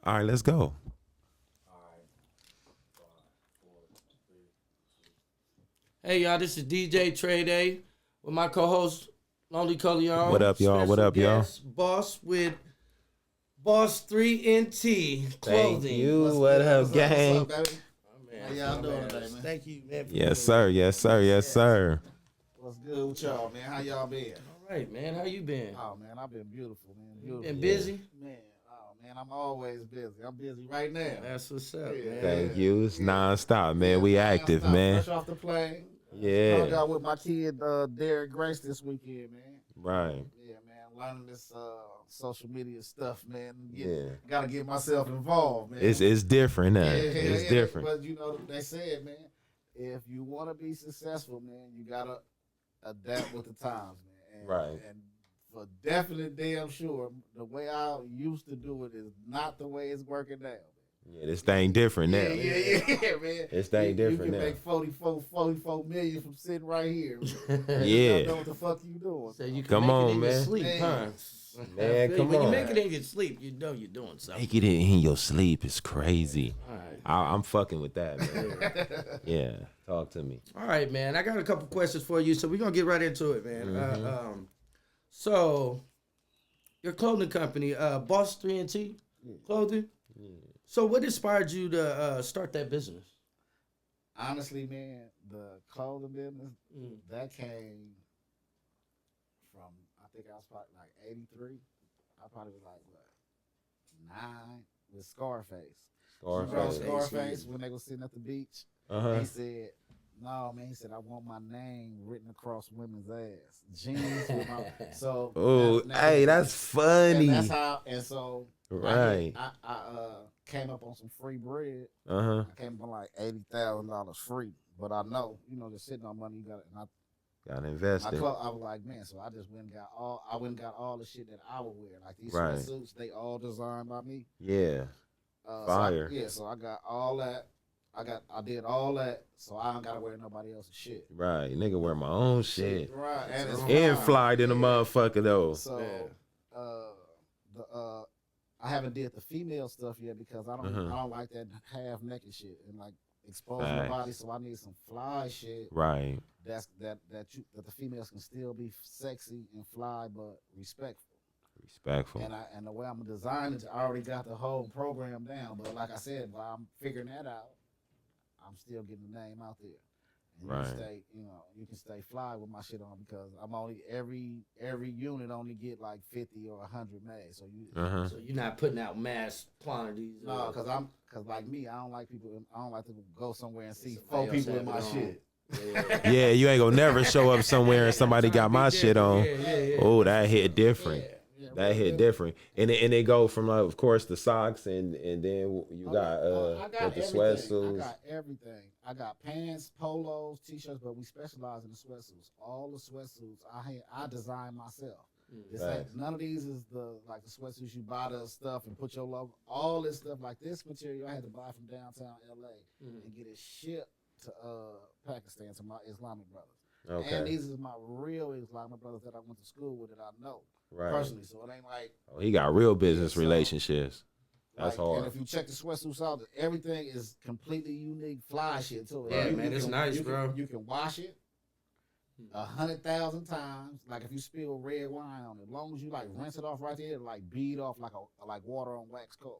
All right, let's go. Hey y'all, this is DJ Trey Day with my co-host Lonely Coleon. What up, y'all? What up, y'all? Boss with Boss 3NT Clothing. Thank you. What up, gang? What's up, baby? Man, How y'all doing man. today, man? Thank you, man. Yes, sir. Yes, sir. Yes, sir. What's good with y'all, man? How y'all been? All right, man. How you been? Oh, man, I've been beautiful, man. Beautiful. Been busy? Man, oh, man, I'm always busy. I'm busy right now. That's what's up, Yeah. man. Thank you. It's nonstop, man. We active, Stop man. Fresh off the plane. Hung Yeah. out with my kid, Derek Grace, this weekend, man. Right. Yeah, man. Learning this social media stuff, man. Yeah. Gotta get myself involved, man. It's different, huh? Yeah, It's yeah, different. But you know, they said, man, if you want to be successful, man, you gotta adapt with the times, man. And, Right. And for definite damn sure, the way I used to do it is not the way it's working now. Yeah, this thing different now. Yeah, man. This thing different you now. can make 44 million from sitting right here. Yeah. You don't know what the fuck you doing. So you can Come make on, it in your man. sleep, Man. huh? Man, I feel you. come When you on. make it in your sleep, you know you're doing something. Make it in your sleep is crazy. All right. I'm fucking with that, man. Yeah. Talk to me. All right, man. I got a couple questions for you, so we're gonna get right into it, man. So your clothing company, Boss 3NT Clothing. So what inspired you to start that business? Honestly, man, the clothing business, that came from, I think I was probably like 83. I probably was like, what, 9 with Scarface. Scarface. Scarface, when they was sitting at the beach, Uh-huh. he said, no, man, he said, I want my name written across women's ass. Jeans with my, so. Oh, hey, that's funny. And that's how, and so. Right. I came up on some free bread. Uh-huh. I came up on like $80,000 free. But I know, just sitting on money, you got it. And Gotta invest I it. was like, man, so I just went and got all the shit that I would wear. Like these Right. sweatsuits, they all designed by me. Yeah. Fire. So I got all that. I did all that, so I don't gotta wear nobody else's shit. Right. Nigga wear my own shit. Right. And it's And fine. fly than a motherfucker though. So I haven't did the female stuff yet because I don't like that half naked shit and like exposing my Facts. body. So I need some fly shit Right. that the females can still be sexy and fly but respectful. Respectful. And the way I'm designing it, I already got the whole program down. But like I said, while I'm figuring that out, I'm still getting the name out there. And Right. you can stay fly with my shit on because I'm only every unit only get like 50 or 100 made. So Uh-huh. So you're not putting out mass quantities. no, cause like me, I don't like to go somewhere and see 4 people in my shit. Yeah. Yeah, you ain't gonna never show up somewhere and somebody got my shit on. Yeah. Oh, that hit different. Yeah, That hit different. And it go from like, of course, the socks and then you got I got the everything. sweatsuits. I got everything. I got pants, polos, t-shirts, but we specialize in the sweatsuits. All the sweatsuits I design myself. This ain't, Facts. none of these is the sweatsuits you buy the stuff and put your logo. All this stuff like this material I had to buy from downtown LA and get it shipped to Pakistan to my Islamic brothers. Okay. And these is my real Islamic brothers that I went to school with that I know Right. personally. So it ain't like Oh, he got real business so- relationships. That's And hard. if you check the sweatsuits out, everything is completely unique, fly shit too. Yeah, man, it's nice, bro. You can wash it 100,000 times. Like if you spill red wine on it, as long as you like rinse it off right there, like bead off like water on wax car.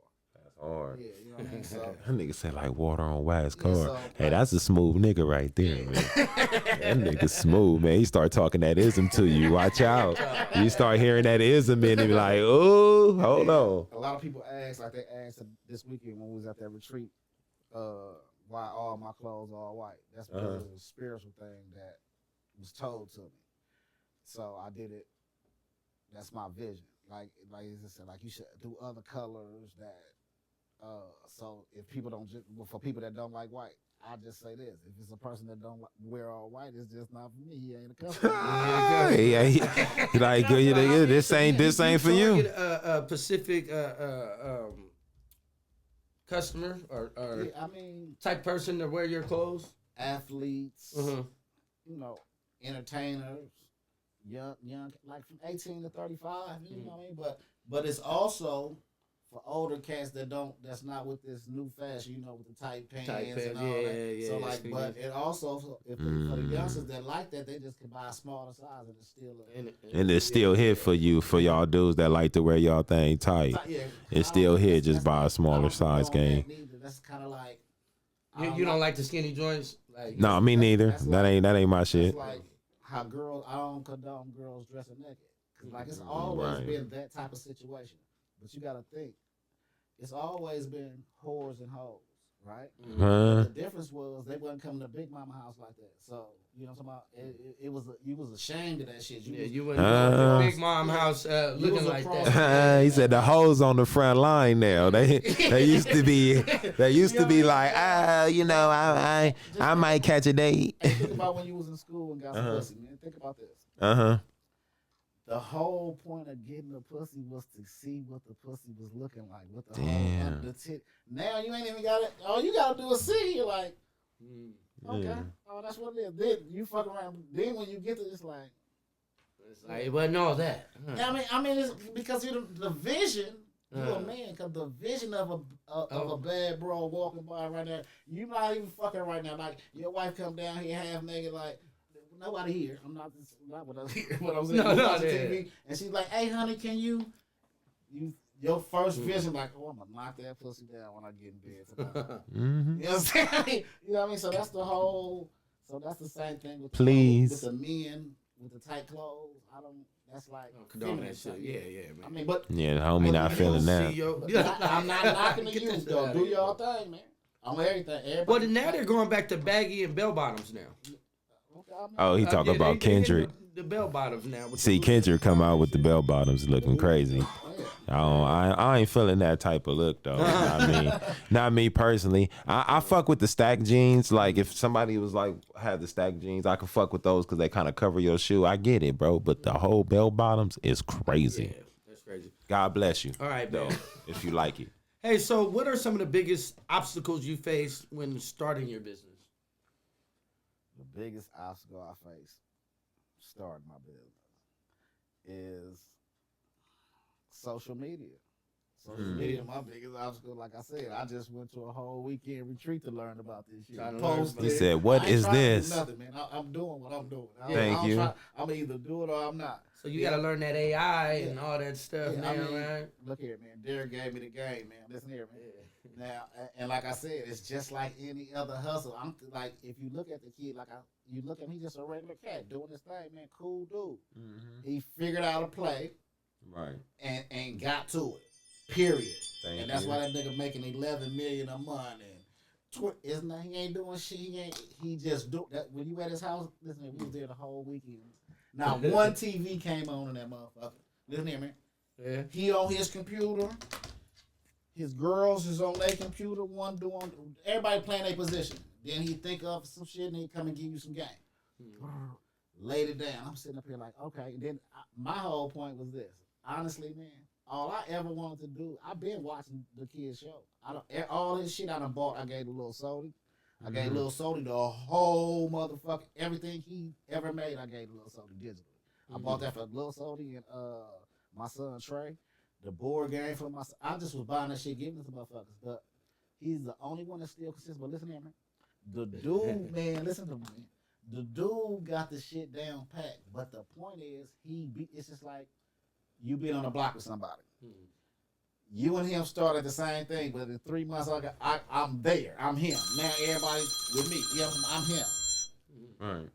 That's hard. Yeah, you know what I mean. So That nigga said like water on wax Yeah, car. so, Hey, that's a smooth nigga right there, man. That nigga smooth, man. He start talking that ism to you. Watch out. You start hearing that ism in and be like, oh, hold on. a lot of people ask, like they asked this weekend when we was at that retreat, why all my clothes are all white. That's because it was a spiritual thing that was told to me. So I did it. That's my vision. Like I said, like you should do other colors that. So if people don't, for people that don't like white, I just say this: if it's a person that don't wear all white, it's just not for me. He ain't a customer. He like, this ain't for you. Target a specific customer or Yeah, I mean, type person to wear your clothes. athletes, Mm-hmm. Entertainers, young, like from 18 to 35. You know what I mean? But it's also for older cats that's not with this new fashion, you know, with the tight pants Tight pants, and all yeah, that. yeah, So like, yeah. but it also for the youngsters that like that, they just can buy a smaller size and it's still And it's still here for you, for y'all dudes that like to wear y'all thing tight. yeah. It's still here, just buy a I smaller don't size condone game. that neither. That's kind of like You don't like the skinny joints? Like, No, me neither. that's That ain't my shit. It's like how girls, I don't condone girls dressing naked. Cause like it's always Right. been that type of situation. But you gotta think, it's always been whores and hoes, right? Huh? The difference was they wasn't coming to Big Mama house like that. So you know what I'm talking about? It was you was ashamed of that shit. Yeah, Was, you wouldn't go to Uh, Big Mom house looking was like across that. He said the hoes on the front line now. They used to be like, you know, I might catch a date. Hey, think about when you was in school and got some pussy, man. Think about this. Uh-huh. The whole point of getting the pussy was to see what the pussy was looking like. What the Damn. whole the tit. Now you ain't even got it. All you gotta do is see. You're like, okay, Yeah. oh that's what it is. Then you fuck around. Then when you get to it's like, It's like, it wasn't all that. Huh. yeah, I mean, it's because you the vision. You a Uh. man, cause the vision of a bad bro walking by right now. You not even fucking right now. Like your wife come down here half naked, like. Nobody here. I'm not what I'm here. What I'm saying. No, You no, watch the yeah. TV, and she's like, "Hey, honey, can you your first vision like, oh, I'm gonna knock that pussy down when I get in bed tonight." Mm-hmm. You know what I'm saying? You know what I mean? So that's the whole. So that's the same thing with Please. with the men with the tight clothes. I don't. That's like Condone feminine that shit. shit. Yeah, man. I mean, but Yeah, the homie not feeling that. I'm not knocking the Get that youth shit though. outta Do here. y'all thing, man. On everything. Everybody. Well, now they're going back to baggy and bell bottoms now. Oh, he talking Yeah, about they getting Kendrick. The bell bottoms now. with See, the- Kendrick come out with the bell bottoms looking crazy. Oh, I ain't feeling that type of look though. Not me personally. I fuck with the stack jeans. Like if somebody was like had the stack jeans, I could fuck with those because they kind of cover your shoe. I get it, bro. But the whole bell bottoms is crazy. Yeah, that's crazy. God bless you. All right, though, man. if you like it. Hey, so what are some of the biggest obstacles you face when starting your business? The biggest obstacle I face starting my business is social media. Social media, my biggest obstacle. Like I said, I just went to a whole weekend retreat to learn about this shit. Trying to learn Posted. He said, "What I ain't is trying to do this?" Nothing, man. I'm doing what I'm doing. Thank you. I'm either do it or I'm not. So you got to learn that AI and all that stuff Yeah, now, I mean, right? Look here, man. Derek gave me the game, man. Listen here, man. Now, and like I said, it's just like any other hustle. I'm like, if you look at the kid, you look at him, he's just a regular cat doing his thing, man. Cool dude. He figured out a play Right. and got to it. Period. Thank And that's you. why that nigga making $11 million a month. And isn't that he ain't doing shit? He just do that. When you at his house, listen, we was there the whole weekend. Now one TV came on in that motherfucker. Listen here, man. Yeah. He on his computer. His girls is on their computer. One doing everybody playing their position. Then he think of some shit and he come and give you some game. Laid it down. I'm sitting up here like, okay. Then my whole point was this. Honestly, man, all I ever wanted to do, I've been watching the kids show. All his shit I done bought. I gave a little Sody. I gave Lil Sody the whole motherfucker, everything he ever made. I gave Lil Sody digitally. I bought that for Lil Sody and my son Trey. The board game for my son. I just was buying that shit, giving it to motherfuckers. But he's the only one that still consists. But listen here, man. The dude, man, listen to me, man. The dude got the shit down packed. But the point is, it's just like you been on a block with somebody. You and him started the same thing, but in 3 months, I'm there. I'm him. Now everybody with me. You know, I'm him. Right.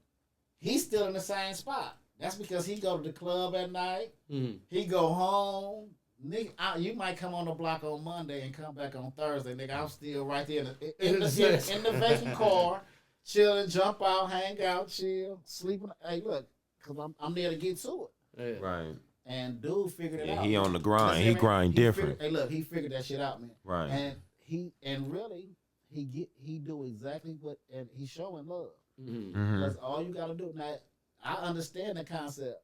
He's still in the same spot. That's because he go to the club at night. Mm-hmm. He go home. Nigga, you might come on the block on Monday and come back on Thursday. Nigga, I'm still right there in the vacant car, chilling, jump out, hang out, chill, sleeping. Hey, look, because I'm there to get to it. Yeah. Right. And dude figured it Yeah, out. he on the grind. Listen, He man, grind different. Hey, look, he figured that shit out, man. Right. And really, he do exactly what, and he's showing love. Mm-hmm. That's all you gotta do. Now, I understand the concept.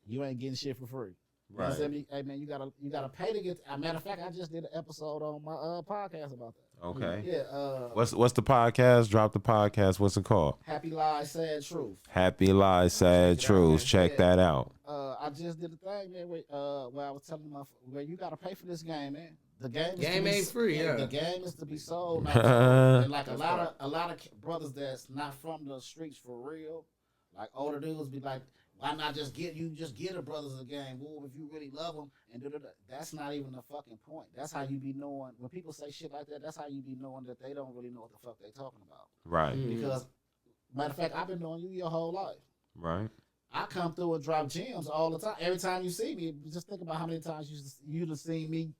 You ain't getting shit for free. You know what I'm saying? Hey man, you gotta pay to get. As a matter of fact, I just did an episode on my podcast about that. Okay. Yeah. What's the podcast? Drop the podcast. What's it called? Happy Lies, Sad Truth. Happy Lies, Sad Check it out, Truths. man. Check Yeah. that out. I just did a thing, man, where I was telling my where you gotta pay for this game, man. The game is Game to be, ain't free, yeah. The game is to be sold. Not and like a That's lot right. of brothers that's not from the streets for real, like older dudes be like, why not just get a brothers a game? Well, if you really love them and that's not even the fucking point. That's how you be knowing when people say shit like that. That's how you be knowing that they don't really know what the fuck they talking about. Right. Mm. Because matter of fact, I've been knowing you your whole life. Right. I come through and drop gems all the time. Every time you see me, just think about how many times you'd have seen me,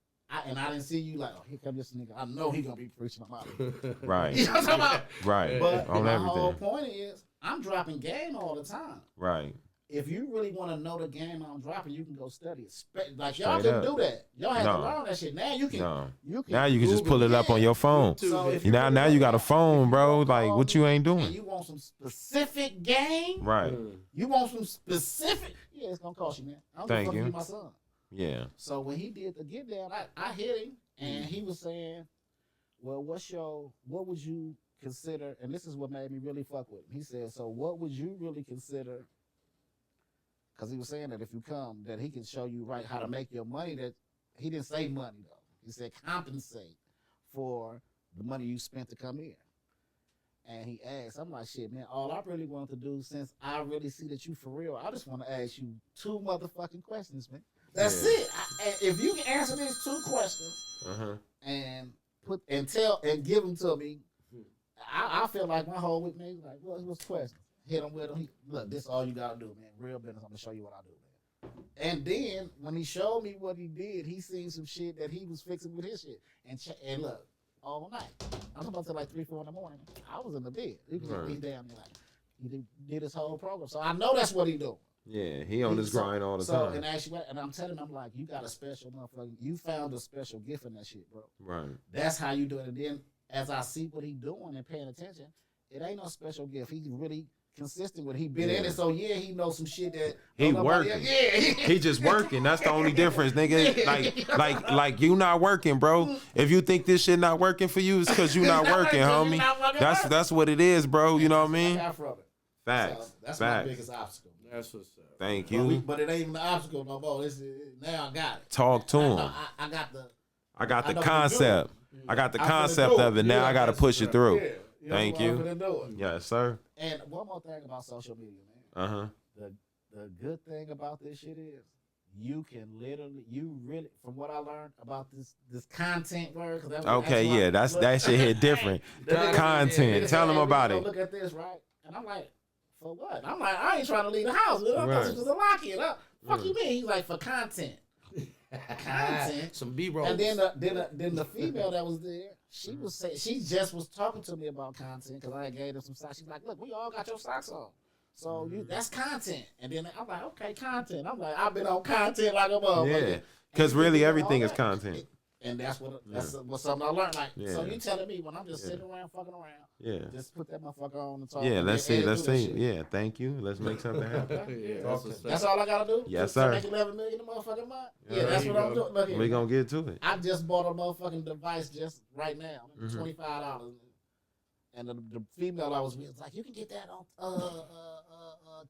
and I didn't see you. Like, oh, here come this nigga. I know he gonna be preaching about it. Right. You know what I'm talking about? Right. But On my whole everything. point is, I'm dropping game all the time. Right. If you really want to know the game I'm dropping, you can go study it. Like y'all Straight couldn't up. do that. Y'all had No. to learn that shit. Now you can. No. You can. Now you can just Google pull it up on your phone. So if Now really you got a want- phone, if you bro. want Like all what you ain't and doing. you want some specific game. Right. You want some specific. Yeah, it's gonna cost you, man. I don't Thank give a fuck you. if you my son. Yeah. So when he did the get down, I hit him, and he was saying, "Well, what would you consider?" And this is what made me really fuck with him. He said, "So what would you really consider?" Because he was saying that if you come, that he can show you right how to make your money. That he didn't say money though. He said compensate for the money you spent to come here. And he asked, I'm like, shit, man, all I really want to do, since I really see that you for real, I just want to ask you 2 motherfucking questions, man. That's Yeah. it. If you can answer these 2 questions Uh-huh. and give them to me, I feel like my whole week, man, like, what's the question? Hit him with him. Look, this is all you got to do, man. Real business. I'm going to show you what I do, man. And then when he showed me what he did, he seen some shit that he was fixing with his shit. And look, all night. I'm about to like 3, 4 in the morning. I was in the bed. He was Right. he's down there like he did his whole program. So I know that's what he doing. Yeah. He on his So- grind all the so, time. and actually, and I'm telling him, I'm like, you got a special motherfucker. You found a special gift in that shit, bro. Right. That's how you do it. And then as I see what he doing and paying attention, it ain't no special gift. He's really consistent with it. He been in Yeah. it, so yeah, he knows some shit that He don't nobody working. else- Yeah, He just working. That's the only difference, nigga. Like you not working, bro. If you think this shit not working for you, it's because you not working, homie. That's what it is, bro. You know what I mean? got from it. Facts. So that's my Facts. biggest obstacle. That's what's up. Thank But, you. but it ain't even an obstacle no more. Now I got it. Talk to I know, him. I got the. I got I the know what to do. concept. I got the I'm finna concept do of it. Now Yeah, I got to that's push it right. through. Yeah. You know Thank what you. I'm finna do it. Yes, sir. And one more thing about social media, man. Uh huh. The good thing about this shit is you can literally, from what I learned about this content word. 'Cause Okay, why- yeah, that shit hit different. The nigga- Content. nigga Tell said, them "Hey, about we it. gonna Look at this, right?" And I'm like, "For what?" I'm like, "I ain't trying to leave the house. I thought Right. this was a lock it up. Fuck you mean?" He's like, "For content." Content. Some B-roll. And then the female that was there, she was saying, she just was talking to me about content because I had gave her some socks. She's like, "Look, we all got your socks on, so that's content." And then I'm like, "Okay, content." I'm like, "I've been on content like a motherfucker." Yeah. Because And you really do all everything is that. content. And that's what something I learned. Like, so Yeah. you telling me when I'm just Yeah. sitting around fucking around, Yeah. just put that motherfucker on and talk. Yeah, and let's then see. edit Let's through that see. shit. Yeah, thank you. Let's make something happen. Yeah, that's what's That's up. all I gotta do. Yes, to sir. Make 11 million a motherfucking month. Yeah, Yeah, that's there what you I'm go. doing. Look here. We gonna get to it. I just bought a motherfucking device just right now, Mhm. $25, and the female I was with was like, "You can get that on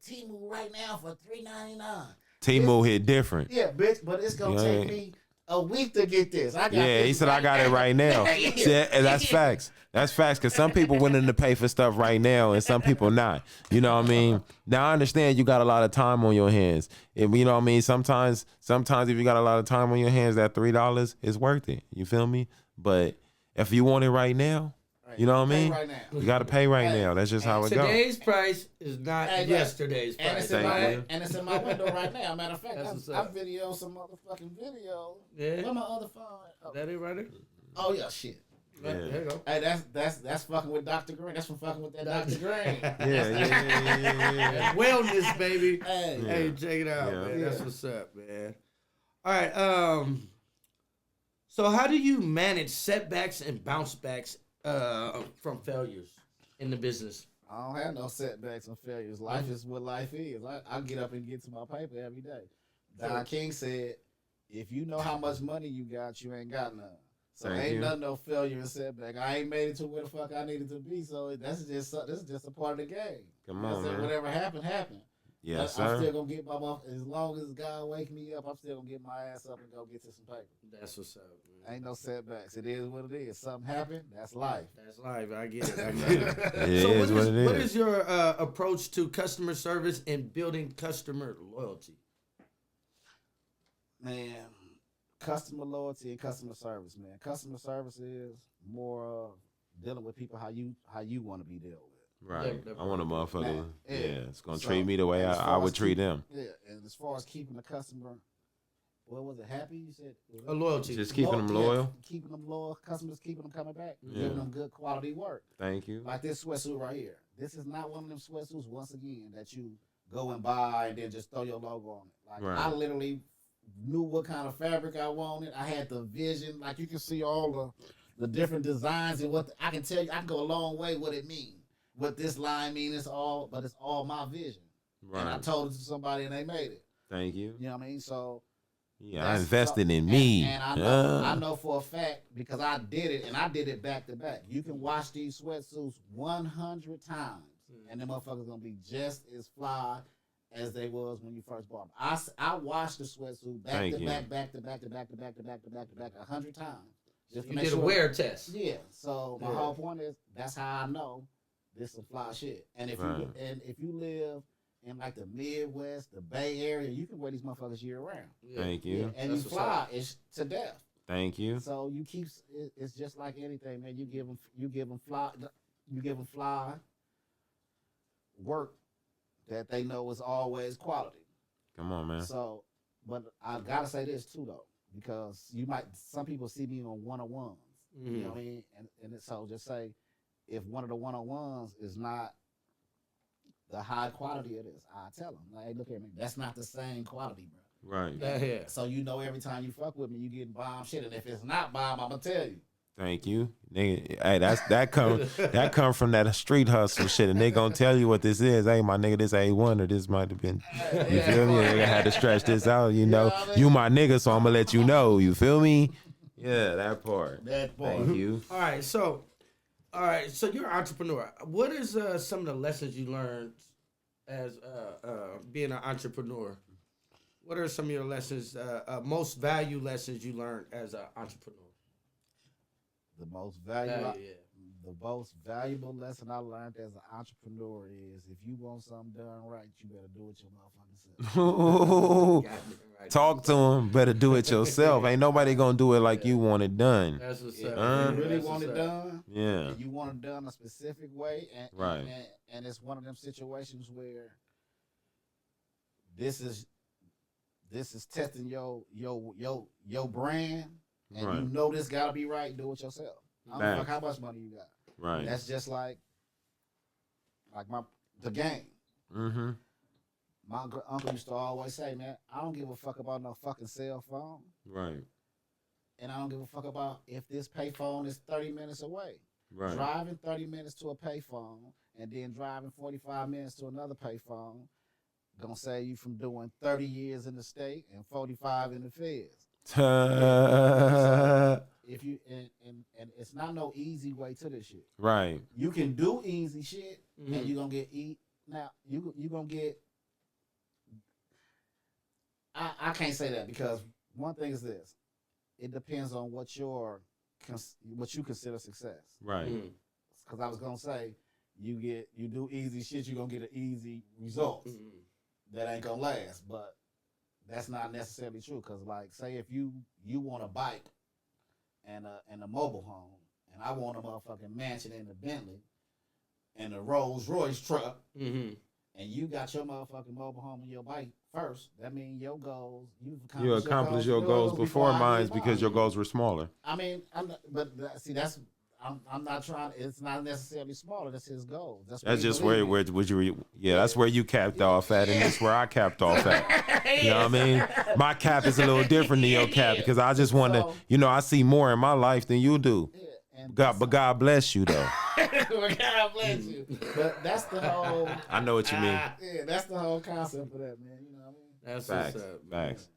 Temu right now for $3.99." Timo hit different. Yeah, bitch, but it's gonna Yeah. take me a week to get this. I got Yeah, this he said I got it right now. Yeah. See, and that's facts. That's facts. Because some people willing to pay for stuff right now, and some people not. You know what I mean? Now I understand you got a lot of time on your hands, and you know what I mean. Sometimes if you got a lot of time on your hands, that $3 is worth it. You feel me? But if you want it right now, you know what I Pay mean? Right now. You got to pay right Hey, now. That's just how it goes. Today's price is not Hey, look, yesterday's And price. it's, in Thank my, you. and it's in my window right now. Matter of fact, That's what's I up. videoed some motherfucking video. Yeah. Where my other phone? Oh, That it right there? oh yeah, shit. Yeah. There you go. Hey, that's fucking with Dr. Green. That's from fucking with that Dr. Green. Yeah. Wellness, baby. Hey, Yeah. Hey, check it out, Yeah. man. That's Yeah. what's up, man. All right. So how do you manage setbacks and bounce backs from failures in the business? I don't have no setbacks and failures. Life is what life is. I get up and get to my paper every day. Don King said, "If you know how much money you got, you ain't got none. So Thank ain't you. nothing no failure and setback. I ain't made it to where the fuck I needed to be. So this is just a part of the game. Come That's on, it. man. Whatever happened, happened. Yes, I'm still sir. gonna get my as long as God wake me up, I'm still gonna get my ass up and go get to some paper. That's what's up, man. Ain't no setbacks. It is what it is. Something happened. That's life. That's life. I get it. I get it. It So is what it what is. is your approach to customer service and building customer loyalty? Man, customer loyalty and customer service, man. Customer service is more of dealing with people how you want to be dealt with. Right. Yeah, I want a motherfucker. Man, Yeah, yeah. it's gonna So, treat me the way as I far would as treat keep- them. Yeah, and as far as keeping the customer, what was it? Happy? You said A loyalty. Just keeping them Yeah, loyal. keeping them loyal. Customers keeping them coming back. Yeah. Giving them good quality work. Thank you. Like this sweatsuit right here. This is not one of them sweatsuits. Once again, that you go and buy and then just throw your logo on it. Like Right. I literally knew what kind of fabric I wanted. I had the vision. Like you can see all the different designs and what I can tell you. I can go a long way what it means. What this line means. It's all my vision. And I Right. told it to somebody and they made it. Thank you. You know what I mean? So Yeah, I that's invested so- in me. And I know for a fact because I did it and I did it back to back. You can wash these sweatsuits 100 times and them motherfuckers gonna be just as fly as they was when you first bought them. I washed the sweatsuit back Thank to you. back 100 times. Just to You make did a sure- wear test. Yeah. So my Yeah. whole point is that's how I know this some fly shit. And if Right. if you live in like the Midwest, the Bay Area, you can wear these motherfuckers year round. Yeah. Thank you. And That's you what's fly it's to death. Thank you. So you keep it's just like anything, man. You give them fly work that they know is always quality. Come on, man. So, but I gotta say this too though, because some people see me on one-on-ones. You know what I mean? And so just say if one of the one-on-ones is not the high quality of this, I tell them, like, hey, look at me, that's not the same quality, bro. Right. Yeah. So you know every time you fuck with me, you getting bomb shit, and if it's not bomb, I'ma tell you. Thank you. Nigga, hey, that come from that street hustle shit, and they gonna tell you what this is. Hey, my nigga, this A1 or this might have been. You feel me? They had to stretch this out. You know, what I mean? you my nigga, so I'm gonna let you know. You feel me? Yeah, that part. That part. Thank you. All right, so you're an entrepreneur. What is some of the lessons you learned as being an entrepreneur? What are some of your lessons, most value lessons you learned as an entrepreneur? The most Yeah. valuable lesson I learned as an entrepreneur is if you want something done right, you better do it your motherfucking self. Right. Talk to him. Better do it yourself. Ain't nobody gonna do it like you want it done. That's what's If up. you really That's want what's it up. done, Yeah. and you want it done a specific way, Right. and it's one of them situations where this is testing your brand, and Right. you know this gotta be right. Do it yourself. I don't fuck Facts. how much money you got. Right. That's just like the game. Mm-hmm. My uncle used to always say, man, I don't give a fuck about no fucking cell phone. Right. And I don't give a fuck about if this payphone is 30 minutes away. Right. Driving 30 minutes to a payphone and then driving 45 minutes to another payphone gonna save you from doing 30 years in the state and 45 in the feds. If you and it's not no easy way to this shit. Right. You can do easy shit Mhm. and you're gonna get now you gonna get I can't say that because one thing is this. It depends on what you consider success. Right. Mhm. Because I was gonna say, you do easy shit, you're gonna get an easy result. Mhm. That ain't gonna last. But that's not necessarily true. Cause like, say if you want a bike and a mobile home, and I want a motherfucking mansion in the Bentley and a Rolls Royce truck, Mhm. and you got your motherfucking mobile home and your bike first, that means your goals, You accomplished your goals before mine because your goals. goals were smaller. I mean, I'm not trying. It's not necessarily smaller. That's his goal. That's That's just where would you? Yeah, that's where you capped off at, and that's where I capped off at. You know what I mean? My cap is a little different than your cap because I just want to. You know, I see more in my life than you do. Yeah, and But God bless you though. God bless you. But that's the whole. I know what you mean. Yeah, that's the whole concept of that, man. You know what I mean? That's Facts. what's up. Facts.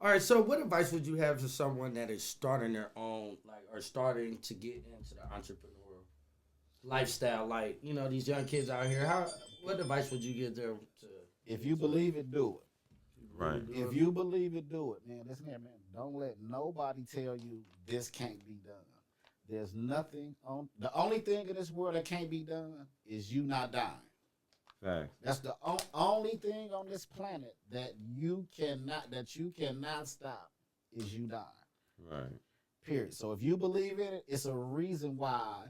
All right, so what advice would you have to someone that is starting their own, like, or starting to get into the entrepreneur lifestyle? Like, you know, these young kids out here. What advice would you give them to? If you believe it, do it. Right. If you believe it, do it, man. Listen here, man. Don't let nobody tell you this can't be done. There's nothing on. The only thing in this world that can't be done is you not dying. Facts. That's the only thing on this planet that you cannot stop is you dying. Right. Period. So if you believe in it, it's a reason why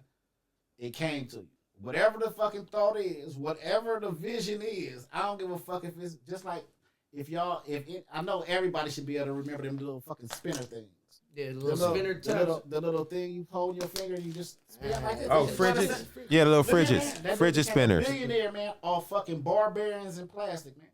it came to you. Whatever the fucking thought is, whatever the vision is, I don't give a fuck if it's just like I know everybody should be able to remember them little fucking spinner things. Yeah, the little spinner touch. The little thing you hold in your finger and you just spin like this. Oh, It's fridges. not a- Yeah, the little Look at fridges. that. That Fridget nigga became a spinners. Billionaire, man, all fucking bar bearings and plastic, man.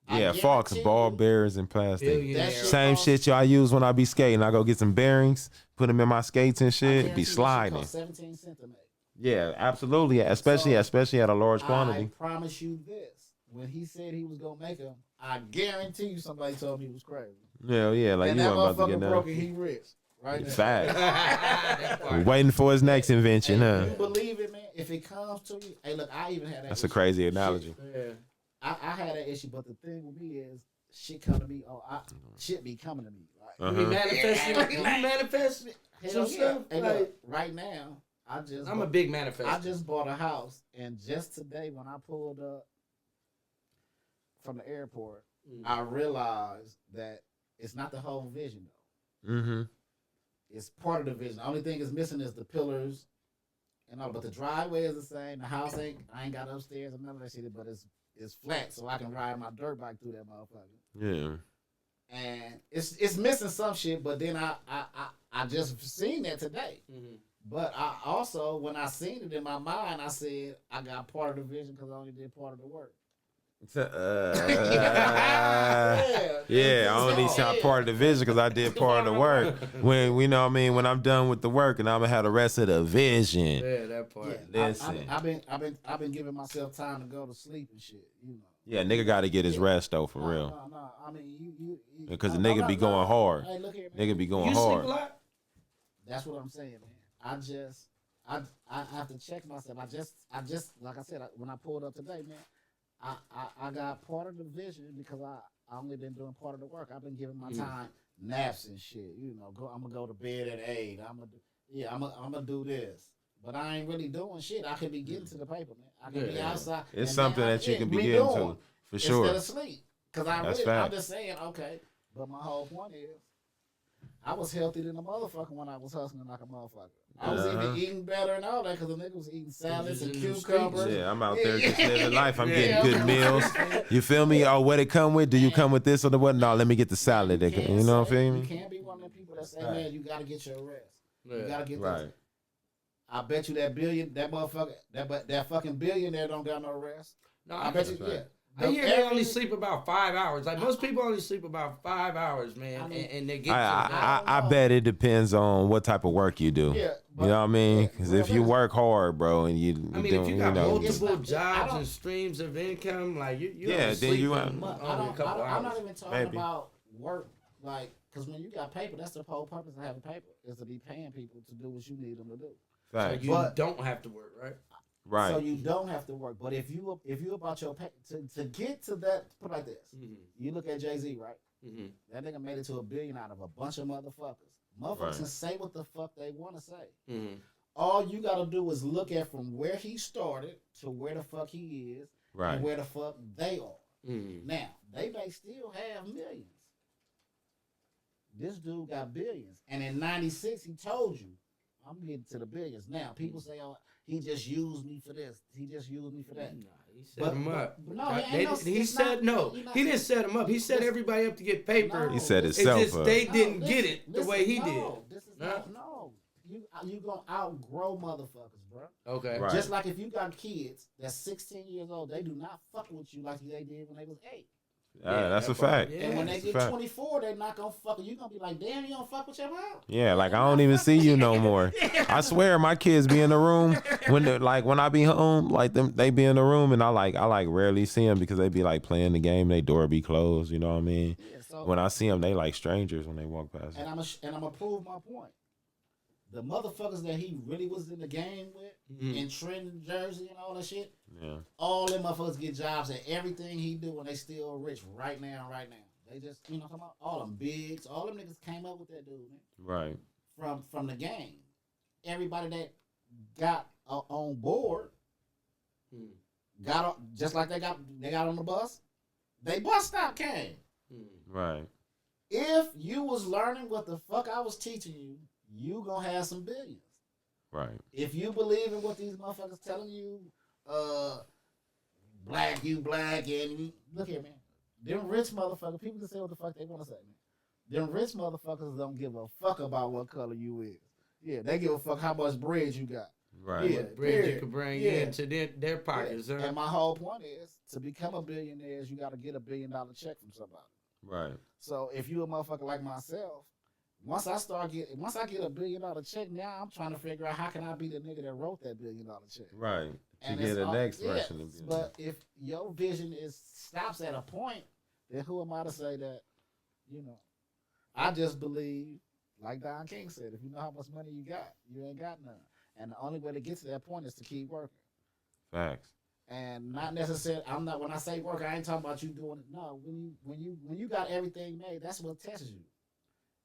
I Yeah, forks, guarantee ball you, bearings, and plastic. Billionaire. that shit Same cost- shit y'all use when I be skating. I go get some bearings, put them in my skates and I shit, guarantee be that shit sliding. cost 17 cents to make. Yeah, absolutely. Especially at a large I quantity. promise you this. When he said he was gonna make them, I guarantee you somebody told me he was crazy. Yeah, like and you that weren't about to motherfucker get broke done. and he rich. Right now. Fact. Waiting for his next invention, Hey, huh? you believe it, man. If it comes to you, hey, look, I even had that. That's a issue. crazy analogy. Yeah. I had that issue, but the thing with me is, shit come to me. Shit be coming to me. Like, You manifesting? You manifest hell some yeah. stuff? Hey, Like, look, right now, I'm a big manifester. I just bought a house, and just today when I pulled up from the airport, I realized that it's not the whole vision though. Mm-hmm. It's part of the vision. The only thing is missing is the pillars and all, but the driveway is the same. The house I ain't got upstairs and none of that shit, but it's flat, so I can ride my dirt bike through that motherfucker. Yeah. And it's missing some shit, but then I just seen that today. Mm-hmm. But I also, when I seen it in my mind, I said I got part of the vision because I only did part of the work. Yeah, I only shot part of the vision because I did part of the work. When you know what I mean, when I'm done with the work and I'm gonna have the rest of the vision. Yeah, that part. Yeah, Listen. I've been giving myself time to go to sleep and shit. You know. Yeah, nigga got to get his rest though, for real. No. I mean, you Because the I'm nigga not- be going hard. Hey, look here, man. Nigga be going You sleep hard. a lot? That's what I'm saying, man. I have to check myself. I just like I said, when I pulled up today, man, I got part of the vision because I only been doing part of the work. I've been giving my time naps and shit. You know, I'm gonna go to bed at 8. I'm gonna do this. But I ain't really doing shit. I could be getting to the paper, man. I can be outside. It's and something now that you I'm can be redoing getting to, for sure. instead of sleep. Because That's I'm fact. just saying, okay. But my whole point is, I was healthy than a motherfucker when I was hustling like a motherfucker. I was even eating better and all that because the nigga was eating salads and cucumbers. Yeah, I'm out there just living life. I'm getting Yeah. good meals. You feel me? Oh, what it come with? Do you come with this or the what? No, let me get the salad. You can't know what I say- feel You me? can't be one of the people that say, Right. man, you got to get your rest. You Yeah. got to get Right. this. I bet you that motherfucker, that fucking billionaire don't got no rest. No, I bet you, That's yeah. right. I hear they Every- only sleep about 5 hours. Like most people only sleep about 5 hours, man, I mean, and they get to I bet it depends on what type of work you do. Yeah, You know what I mean? yeah, Because well, if you that's- work hard, bro, and you I mean, do, if you got know, It's multiple not- I jobs don't- and streams of income, like you Yeah, only then sleep you in out. But only a couple I'm not hours. even talking Maybe. about work, like, because when you got paper, that's the whole purpose of having paper, is to be paying people to do what you need them to do. So Facts. you But- don't have to work, right? Right. So you don't have to work. But if you about your pay, to get to that, put it like this, Mm-hmm. you look at Jay-Z, right? Mm-hmm. That nigga made it to $1 billion out of a bunch of motherfuckers. Motherfuckers Right. can say what the fuck they want to say. Mm-hmm. All you gotta do is look at from where he started to where the fuck he is Right. and where the fuck they are. Mm-hmm. Now, they may still have millions. This dude got billions. And in 96, he told you, I'm getting to the billions. Now, people say, oh, he just used me for this. He just used me for that. Nah, he set him up. but no, it ain't no- He it's said not- no. he not- He didn't set him up. He set Listen. everybody up to get paper. No. He set It's himself just up. they No, didn't listen, get it the listen, way he no, did. This is Nah. not, no. You gonna outgrow motherfuckers, bro. Okay. Right. Just like if you got kids that's 16 years old, they do not fuck with you like they did when they was 8. Yeah, that's that a part. fact. Yeah. And when they That's a get fact. 24, they not gonna fuck with you. Gonna be like, damn, you don't fuck with your mom. Yeah, like I don't even see you no more. I swear, my kids be in the room when I be home, like they be in the room, and I like rarely see them because they be like playing the game. They door be closed. You know what I mean? Yeah, So When I see them, they like strangers when they walk past. and I'm gonna prove my point. The motherfuckers that he really was in the game with in Trenton, Jersey, and all that shit, Yeah. all them motherfuckers get jobs at everything he do, and they still rich right now. They just, you know, what I'm talking about all them bigs, all them niggas came up with that dude, man. Right. From the game. Everybody that got on board got on, just like they got on the bus. They bus stop came. Right. If you was learning what the fuck I was teaching you, you gonna have some billions. Right. If you believe in what these motherfuckers telling you, black you black and you, look here, man. Them rich motherfuckers, people can say what the fuck they want to say, man. Them rich motherfuckers don't give a fuck about what color you is. Yeah, they give a fuck how much bread you got. Right. Yeah, Bread you period. could bring Yeah. into their pockets, huh? And my whole point is, to become a billionaire, is you got to get $1 billion check from somebody. Right. So if you a motherfucker like myself, once I get $1 billion check, now I'm trying to figure out how can I be the nigga that wrote that $1 billion check. Right. To And get it's the all- next yeah, version of it. But if your vision stops at a point, then who am I to say that, you know? I just believe, like Don King said, if you know how much money you got, you ain't got none. And the only way to get to that point is to keep working. Facts. And not necessarily, when I say work, I ain't talking about you doing it. No, when you got everything made, that's what tests you.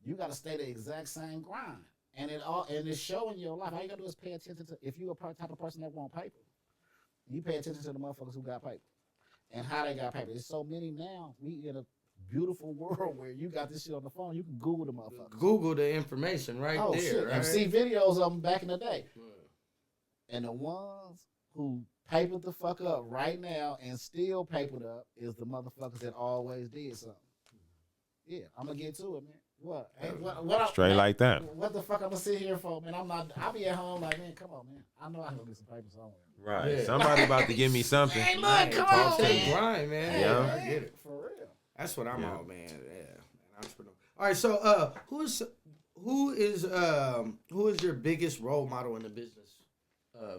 You got to stay the exact same grind. And it's showing your life. All you got to do is pay attention to, if you a type of person that want paper, you pay attention to the motherfuckers who got paper and how they got paper. There's so many now. We in a beautiful world where you got this shit on the phone. You can Google the motherfuckers. Google the information right Oh, there. shit. Right? And see videos of them back in the day. And the ones who papered the fuck up right now and still papered up is the motherfuckers that always did something. Yeah, I'm gonna get to it, man. What? Hey, Straight like that. What the fuck I'm gonna sit here for, man? I be at home like, man, come on, man. I know I can go get some paper somewhere. Right. Yeah. Somebody about to give me something. Hey, look, Man, come talk on, to the man. grind, man. Yeah. I get it. For real. That's what I'm Yeah. on, man. Yeah, entrepreneur. All right, so who is your biggest role model in the business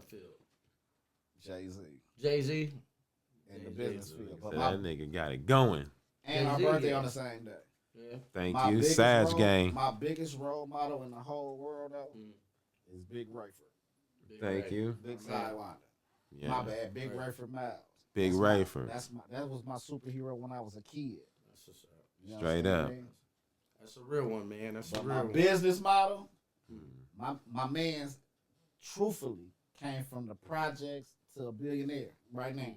field? Jay-Z Jay-Z. in the business field. But That nigga got it going. and our Jay-Z, birthday yeah. on the same day. Yeah. Thank My you. biggest Sag role- gang. My biggest role model in the whole world, though, is Big Rayford. Thank you. Big Sidewinder. Yeah. My bad. Big Rayford Miles. Big That's Rayford. That was my superhero when I was a kid. That's what's up. You know Straight what I'm up. saying? That's a real one, man. That's a But real my one. business model, my man's truthfully came from the projects to a billionaire right now.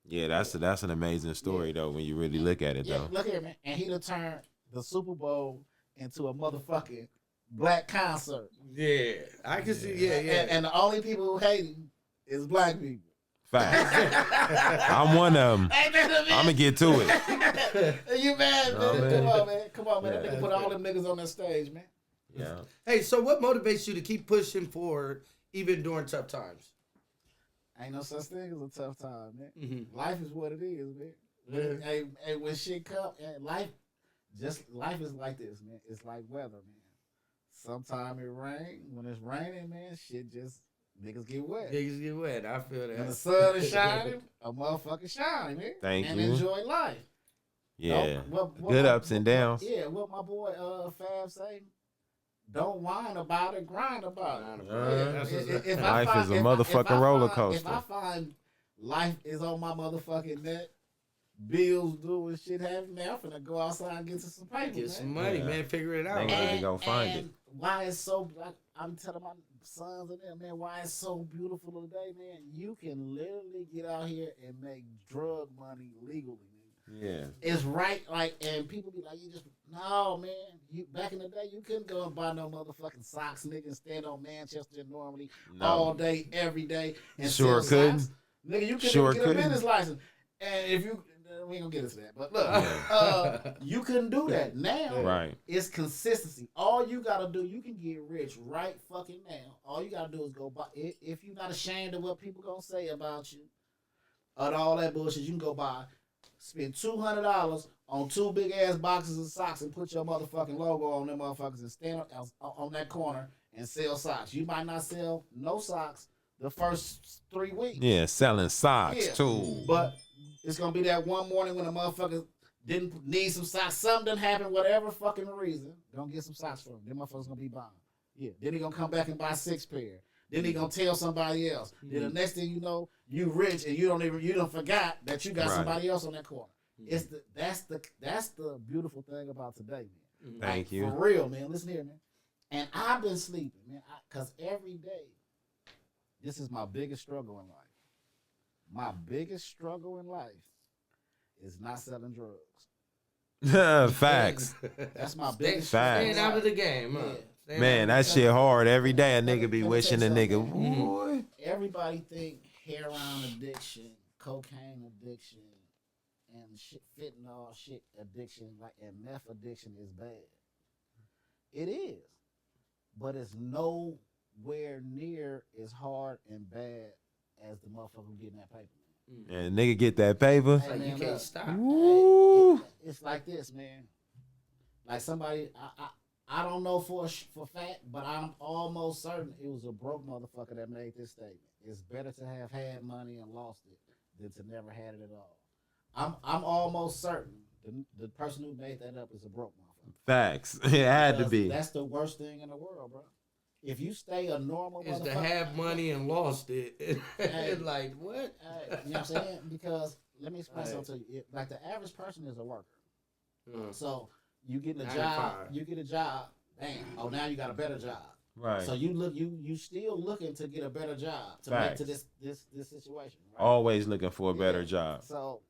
Yeah, that's an amazing story though when you really look at it Yeah, though. look here, man. And he'd have turned the Super Bowl into a motherfucking black concert. Yeah, I can see. Yeah, yeah. And the only people who hate him is black people. Facts. I'm one of them. Hey, man, I'm gonna get to it. you mad, man? No, man. Come on, man. Come on, man. Yeah. That nigga put all them niggas on that stage, man. Yeah. Hey, so what motivates you to keep pushing forward even during tough times? Ain't no such thing as a tough time, man. Mm-hmm. Life is what it is, man. Yeah. Hey, when shit come, life is like this, man. It's like weather, man. Sometimes it rain. When it's raining, man, shit just niggas get wet. Niggas get wet. I feel that. When the sun is shining, a motherfucker shine, man. Thank and you. enjoy life. Yeah. What Good my- ups and downs. Yeah, what my boy Fab say. Don't whine about it, grind about it. That's what's up. Life is a motherfucking roller If coaster. I find life is on my motherfucking neck, bills due and shit happening, man, I'm finna go outside and get some paper, Get man. some money, Yeah. man. Figure it out. Nigga man. really go find it. Why it's so, like, I'm telling my sons and them, man, why it's so beautiful today, man. You can literally get out here and make drug money legally, man. Yeah. It's right, like, and people be like, no, man. You back in the day, you couldn't go and buy no motherfucking socks, nigga, and stand on Manchester normally all day, every day, and Sure sell couldn't. socks. Nigga, you couldn't Sure even get couldn't. a business license. And if you, we ain't gonna get into that, but look, Yeah. you couldn't do that. Now, Right. it's consistency. All you gotta do, you can get rich right fucking now. All you gotta do is go buy. If you're not ashamed of what people gonna say about you, and all that bullshit, you can go buy. Spend $200 on 2 big ass boxes of socks and put your motherfucking logo on them motherfuckers and stand on that corner and sell socks. You might not sell no socks the first 3 weeks. Yeah, selling socks Yeah. too. But it's gonna be that one morning when a motherfucker didn't need some socks. Something didn't happen, whatever fucking reason. Don't get some socks from him. Them motherfuckers gonna be buying. Yeah. Then he gonna come back and buy 6 pair. Then he gonna tell somebody else. Then the next thing you know, you rich and you don't forgot that you got Right. somebody else on that corner. It's that's the beautiful thing about today, man. Thank you. For real, man. Listen here, man. And I've been sleeping, man, because every day, this is my biggest struggle in life. My biggest struggle in life is not selling drugs. Facts. That's my biggest Facts. Staying out of the game, huh? Yeah. Staying Man, out that of shit hard. Every day a nigga be Let me wishing a tell you nigga, something. boy. Everybody think heroin addiction, cocaine addiction, and shit, fentanyl shit addiction, like and meth addiction is bad. It is, but it's nowhere near as hard and bad as the motherfucker who getting that paper. And nigga get that paper. It's like you man, can't look. stop. Woo. It's like this, man. Like somebody, I don't know for fact, but I'm almost certain it was a broke motherfucker that made this statement. It's better to have had money and lost it than to never had it at all. I'm almost certain the person who made that up is a broke motherfucker. Facts. It had to Because be. That's the worst thing in the world, bro. If you stay a normal Is motherfucker, to have money and lost it. Hey. Like, what? you know what I'm saying? Because let me explain Hey. something to you. Like the average person is a worker. Mm. So you get a 9 to job, 5. you get a job, bam. Oh, now you got a better job. Right. So you still looking to get a better job to Facts. make to this situation. Right? Always looking for a better Yeah. job. So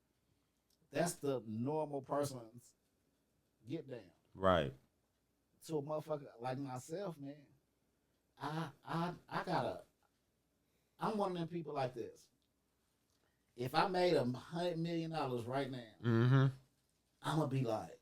that's the normal person's get down. Right. To a motherfucker like myself, man. I'm one of them people like this. If I made $100 million right now, Mm-hmm. I'm gonna be like,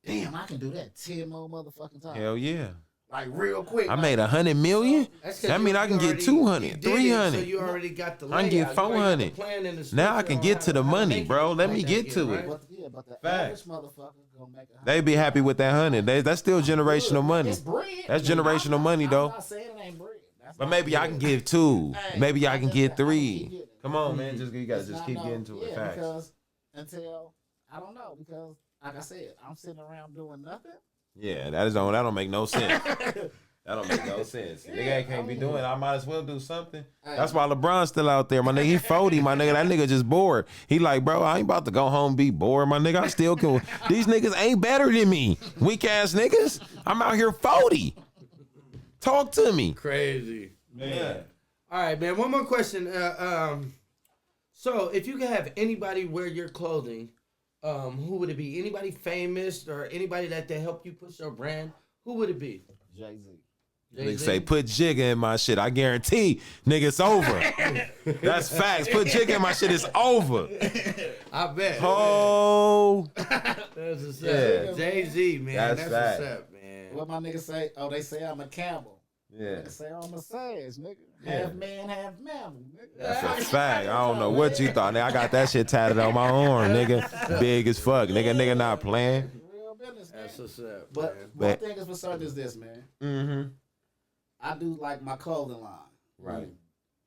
damn, I can do that 10 more motherfucking times. Hell yeah. Like real quick. I like, made 100 million. That's 'cause That mean I can get 200, you did it, 300. So you already got the I can get layout. You already got 400. the plan in the Now I script can on get to the how money, make it bro. Let like me that get again, to right? it. but the Facts. average motherfucker gonna make a They be happy with that 100. That's still generational money. It's bread. That's Man, generational money, though. I'm not saying it ain't bread. That's But not maybe I bread. can give 2. Hey, Maybe I I can just- get I can 3. keep getting it. Come on, man. You gotta It's just not keep no- getting to it. yeah, Facts. because until I don't know, because like I said, I'm sitting around doing nothing. Yeah, that don't make no sense. That don't make no sense. Yeah, Nigga can't I be mean- doing it. I might as well do something. Hey. That's why LeBron's still out there, my nigga. He 40, my nigga. That nigga just bored. He like, bro, I ain't about to go home and be bored, my nigga. I still can. These niggas ain't better than me. Weak ass niggas. I'm out here 40. Talk to me. Crazy. Man. All right, man. One more question. So if you could have anybody wear your clothing, who would it be? Anybody famous or anybody that help you push your brand? Who would it be? Jay-Z. Nigga say, put Jigga in my shit. I guarantee, nigga, it's over. That's facts. Put Jigga in my shit, it's over. I bet. Oh. That's what's Yeah. up. Jay-Z, man. That's That's fact. what's up, man. What my niggas say? Oh, they say I'm a camel. Yeah. They say I'm a sage, nigga. Yeah. Half man, half mammal, nigga. That's a fact. I don't know what you thought, nigga. I got that shit tatted on my arm, nigga. Big as fuck. Nigga not playing. Real business, man. That's what's up, But man. one thing is for certain is this, man. Mm-hmm. I do like my clothing line. Right.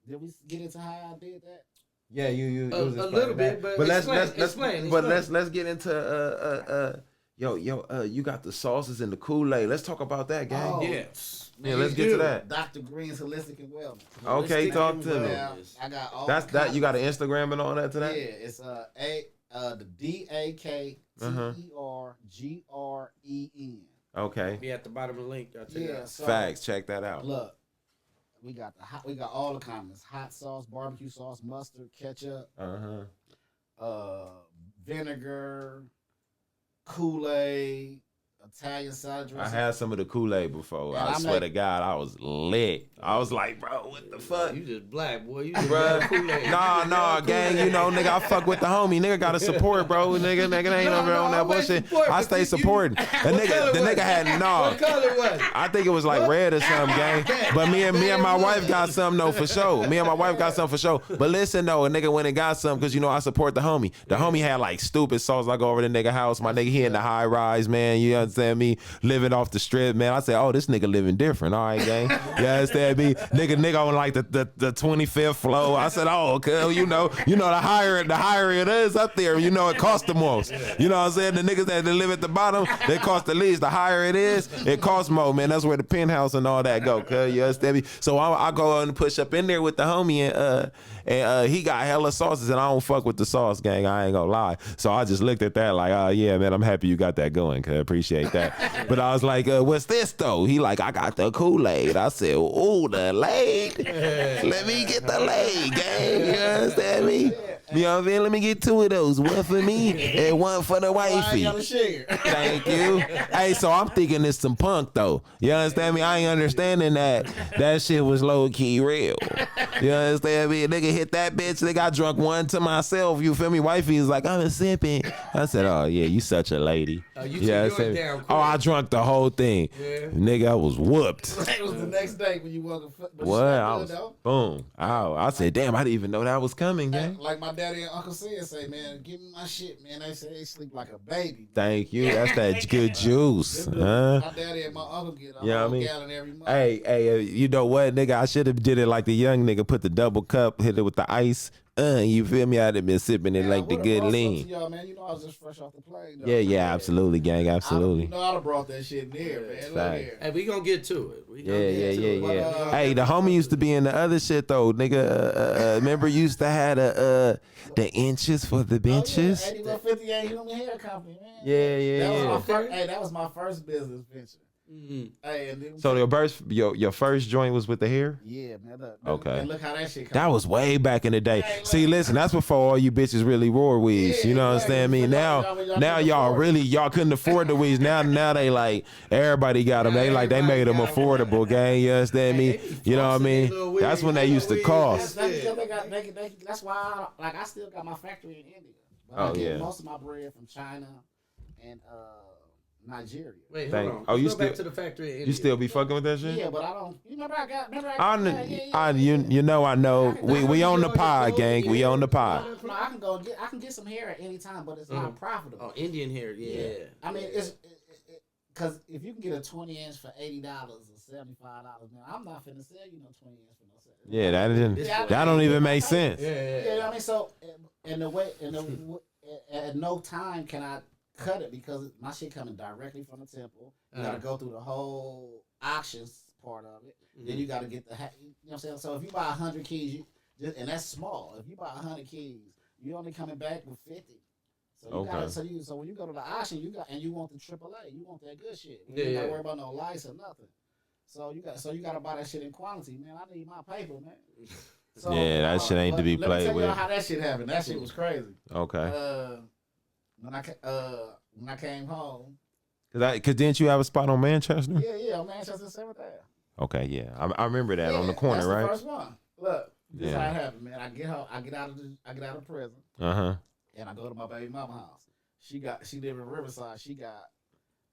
Did we get into how I did that? Yeah, you A- was a explaining little that. bit, but explain. let's get into you got the sauces and the Kool-Aid. Let's talk about that, gang. Oh, Yes. Yeah, let's get to that. Dr. Green's Holistic and Wellness. Okay, Holistic talk and to me. wellness. I got all That's the that. You got an comments. Instagram and all that to Yeah, that. it's the DAKTERGREN. Okay. Be at the bottom of the link. Y'all check it Yeah, out. so Facts. Check that out. look, we got all the comments: hot sauce, barbecue sauce, mustard, ketchup, vinegar, Kool-Aid, Italian salad I dressing. had some of the Kool-Aid before. And I I'm swear like- to God, I was lit. I was like, bro, what the fuck? You just black, boy. You just Bruh. Kool-Aid. Nah, gang, you know, nigga, I fuck with the homie. Nigga gotta support, bro. Nigga ain't over on that always bullshit. support, I but stay you- supporting. The color nigga was had it? nah. What color was it? I think it was like red or something, gang. But me and my wife got something though for sure. Me and my wife got something for sure. But listen though, a nigga went and got something because you know I support the homie. The homie had like stupid sauce. I go over to the nigga house. My nigga, he in the high rise, man. You understand me? Living off the strip, man. I said, oh, this nigga living different. All right, gang. You understand me? Nigga on like the 25th floor. I said, oh, okay, you know the higher it is up there, you know it costs the most. You know what I'm saying? The niggas that live at the bottom, they cost the least. The higher it is, it costs more, man. That's where the penthouse and all that go, cuz. You understand me? So I go on and push up in there with the homie and he got hella sauces and I don't fuck with the sauce, gang. I ain't gonna lie. So I just looked at that like, oh yeah, man, I'm happy you got that going, cuz. Appreciate that. But I was like, what's this though? He like, I got the Kool-Aid. I said, ooh, the Laid. Let me get the Laid, gang. You understand me? You know what I mean? Let me get two of those. One for me and one for the wifey. Thank you. Hey, so I'm thinking it's some punk though. You understand me? I ain't understanding that shit was low key real. You understand me? Nigga hit that bitch. They got drunk one to myself. You feel me? Wifey is like, I'm a sipping. I said, oh yeah, you such a lady. Oh, I drunk the whole thing. Yeah. Nigga, I was whooped. It was the next day when you woke up. What? I was boom. I said, damn, I didn't even know that was coming, gang. Like my daddy and Uncle Sid say, man, give me my shit, man. They say they sleep like a baby. Thank you. That's that good juice. My daddy and my uncle get a whole gallon every month. Hey, you know what, nigga? I should have did it like the young nigga. Put the double cup, hit it with the ice. You feel me? I'd have been sipping it like the good lean. Y'all, man. You know I was just fresh off the plane. Yeah, absolutely, gang, absolutely. You know I'd have brought that shit near, man. Look here. Hey, we gonna get to it. Yeah. Hey, the homie used to be in the other shit though, nigga. Remember, used to have the inches for the benches. 8158 Human Hair Company, man. Yeah. That was my first business venture. Mm-hmm. Hey, and then, so your first joint was with the hair? Yeah, man. Okay. And look how that shit. That was way back in the day. Hey, see, listen, that's before all you bitches really wore wigs. You know what I'm saying? Me now y'all couldn't afford the wigs. Now they like everybody got them. They made them affordable, gang. You understand me? You know what I mean? That's when they used to cost. That's why I still got my factory in India. But I get most of my bread from China and Nigeria. Wait, hold on. Oh, you go still back to the factory in India. You still be fucking with that shit? Yeah, but I don't. You remember I know. We on the pod, gang. We on the pod. No, I can get some hair at any time, but it's not profitable. Oh, Indian hair, yeah. I mean, it's because if you can get a 20-inch for $80 or $75, man, I'm not finna sell you no 20-inch for no $70. Yeah, that don't even make sense. Yeah. I mean, so at no time can I cut it because my shit coming directly from the temple. You gotta go through the whole auctions part of it. Then you gotta get the, you know what I'm saying? So if you buy 100 keys, and that's small. If you buy 100 keys, you only coming back with 50. So when you go to the auction, you want the AAA, you want that good shit. You ain't gotta worry about no lights or nothing. So you gotta buy that shit in quantity, man. I need my paper, man. So, that shit ain't to be played let me tell with. you how that shit happened. That shit was crazy. Okay. When I came home, cause didn't you have a spot on Manchester? Yeah, on Manchester 7th Ave. Okay, yeah, I remember that on the corner, that's right? The first one. Look, this how it happened, man. I get home, I get out of prison. And I go to my baby mama house. She live in Riverside. She got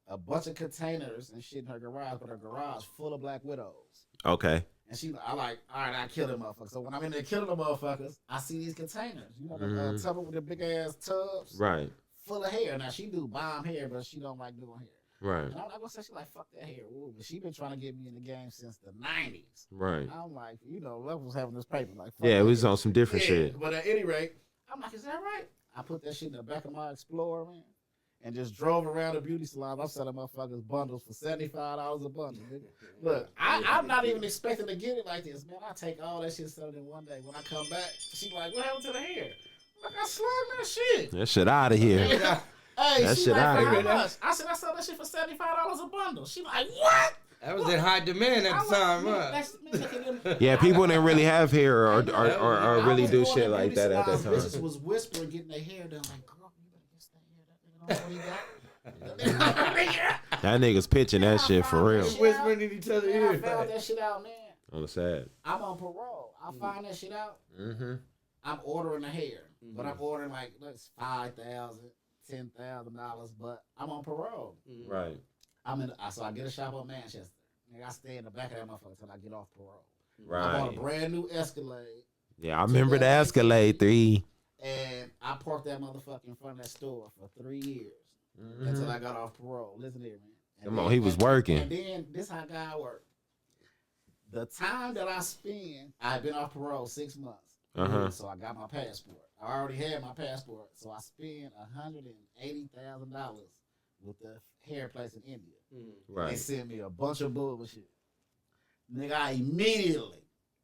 a bunch of containers and shit in her garage, but her garage full of Black Widows. Okay. And all right, I kill them motherfuckers. So when I'm in there killing them motherfuckers, I see these containers. You know, the tub with the big ass tubs. Right. Full of hair. Now she do bomb hair, but she don't like doing hair. Right. And I'm gonna say she like fuck that hair. Ooh, but she been trying to get me in the game since the 90s. Right. I'm like, Love was having this paper like. Yeah, it was on some different shit. But at any rate, I'm like, is that right? I put that shit in the back of my Explorer, man, and just drove around the beauty salon. I'm selling motherfuckers bundles for $75 a bundle. Nigga. Look, I'm not even expecting to get it like this, man. I take all that shit, sell it in one day. When I come back, she like, what happened to the hair? Like, I slugged that shit. That shit out of here. Hey, that she shit like, out of how here. much? I said, I sold that shit for $75 a bundle. She like, what? That was in high demand at the time, right? Yeah, people didn't really have hair or really do shit like that at that time. Bitches was whispering, getting their hair done. Like, girl, you better get that hair. That nigga don't know what he got. That nigga's pitching that shit for real. Whispering in each other's ears. I found that shit out, man. On the side. I'm on parole. I find that shit out. I'm ordering the hair, but I'm ordering like $5,000, $10,000, but I'm on parole. Right. So I get a shop on Manchester. Nigga, I stay in the back of that motherfucker until I get off parole. Right. I bought a brand new Escalade. Yeah, I remember the Escalade 3. And I parked that motherfucker in front of that store for 3 years. until I got off parole. Listen here, man. And Come on, he was working. And then this how God worked. The time that I spend, I've been off parole 6 months. So I got my passport. I already had my passport, so I spent $180,000 with the hair place in India. Right. They sent me a bunch of bullshit. Nigga, I immediately.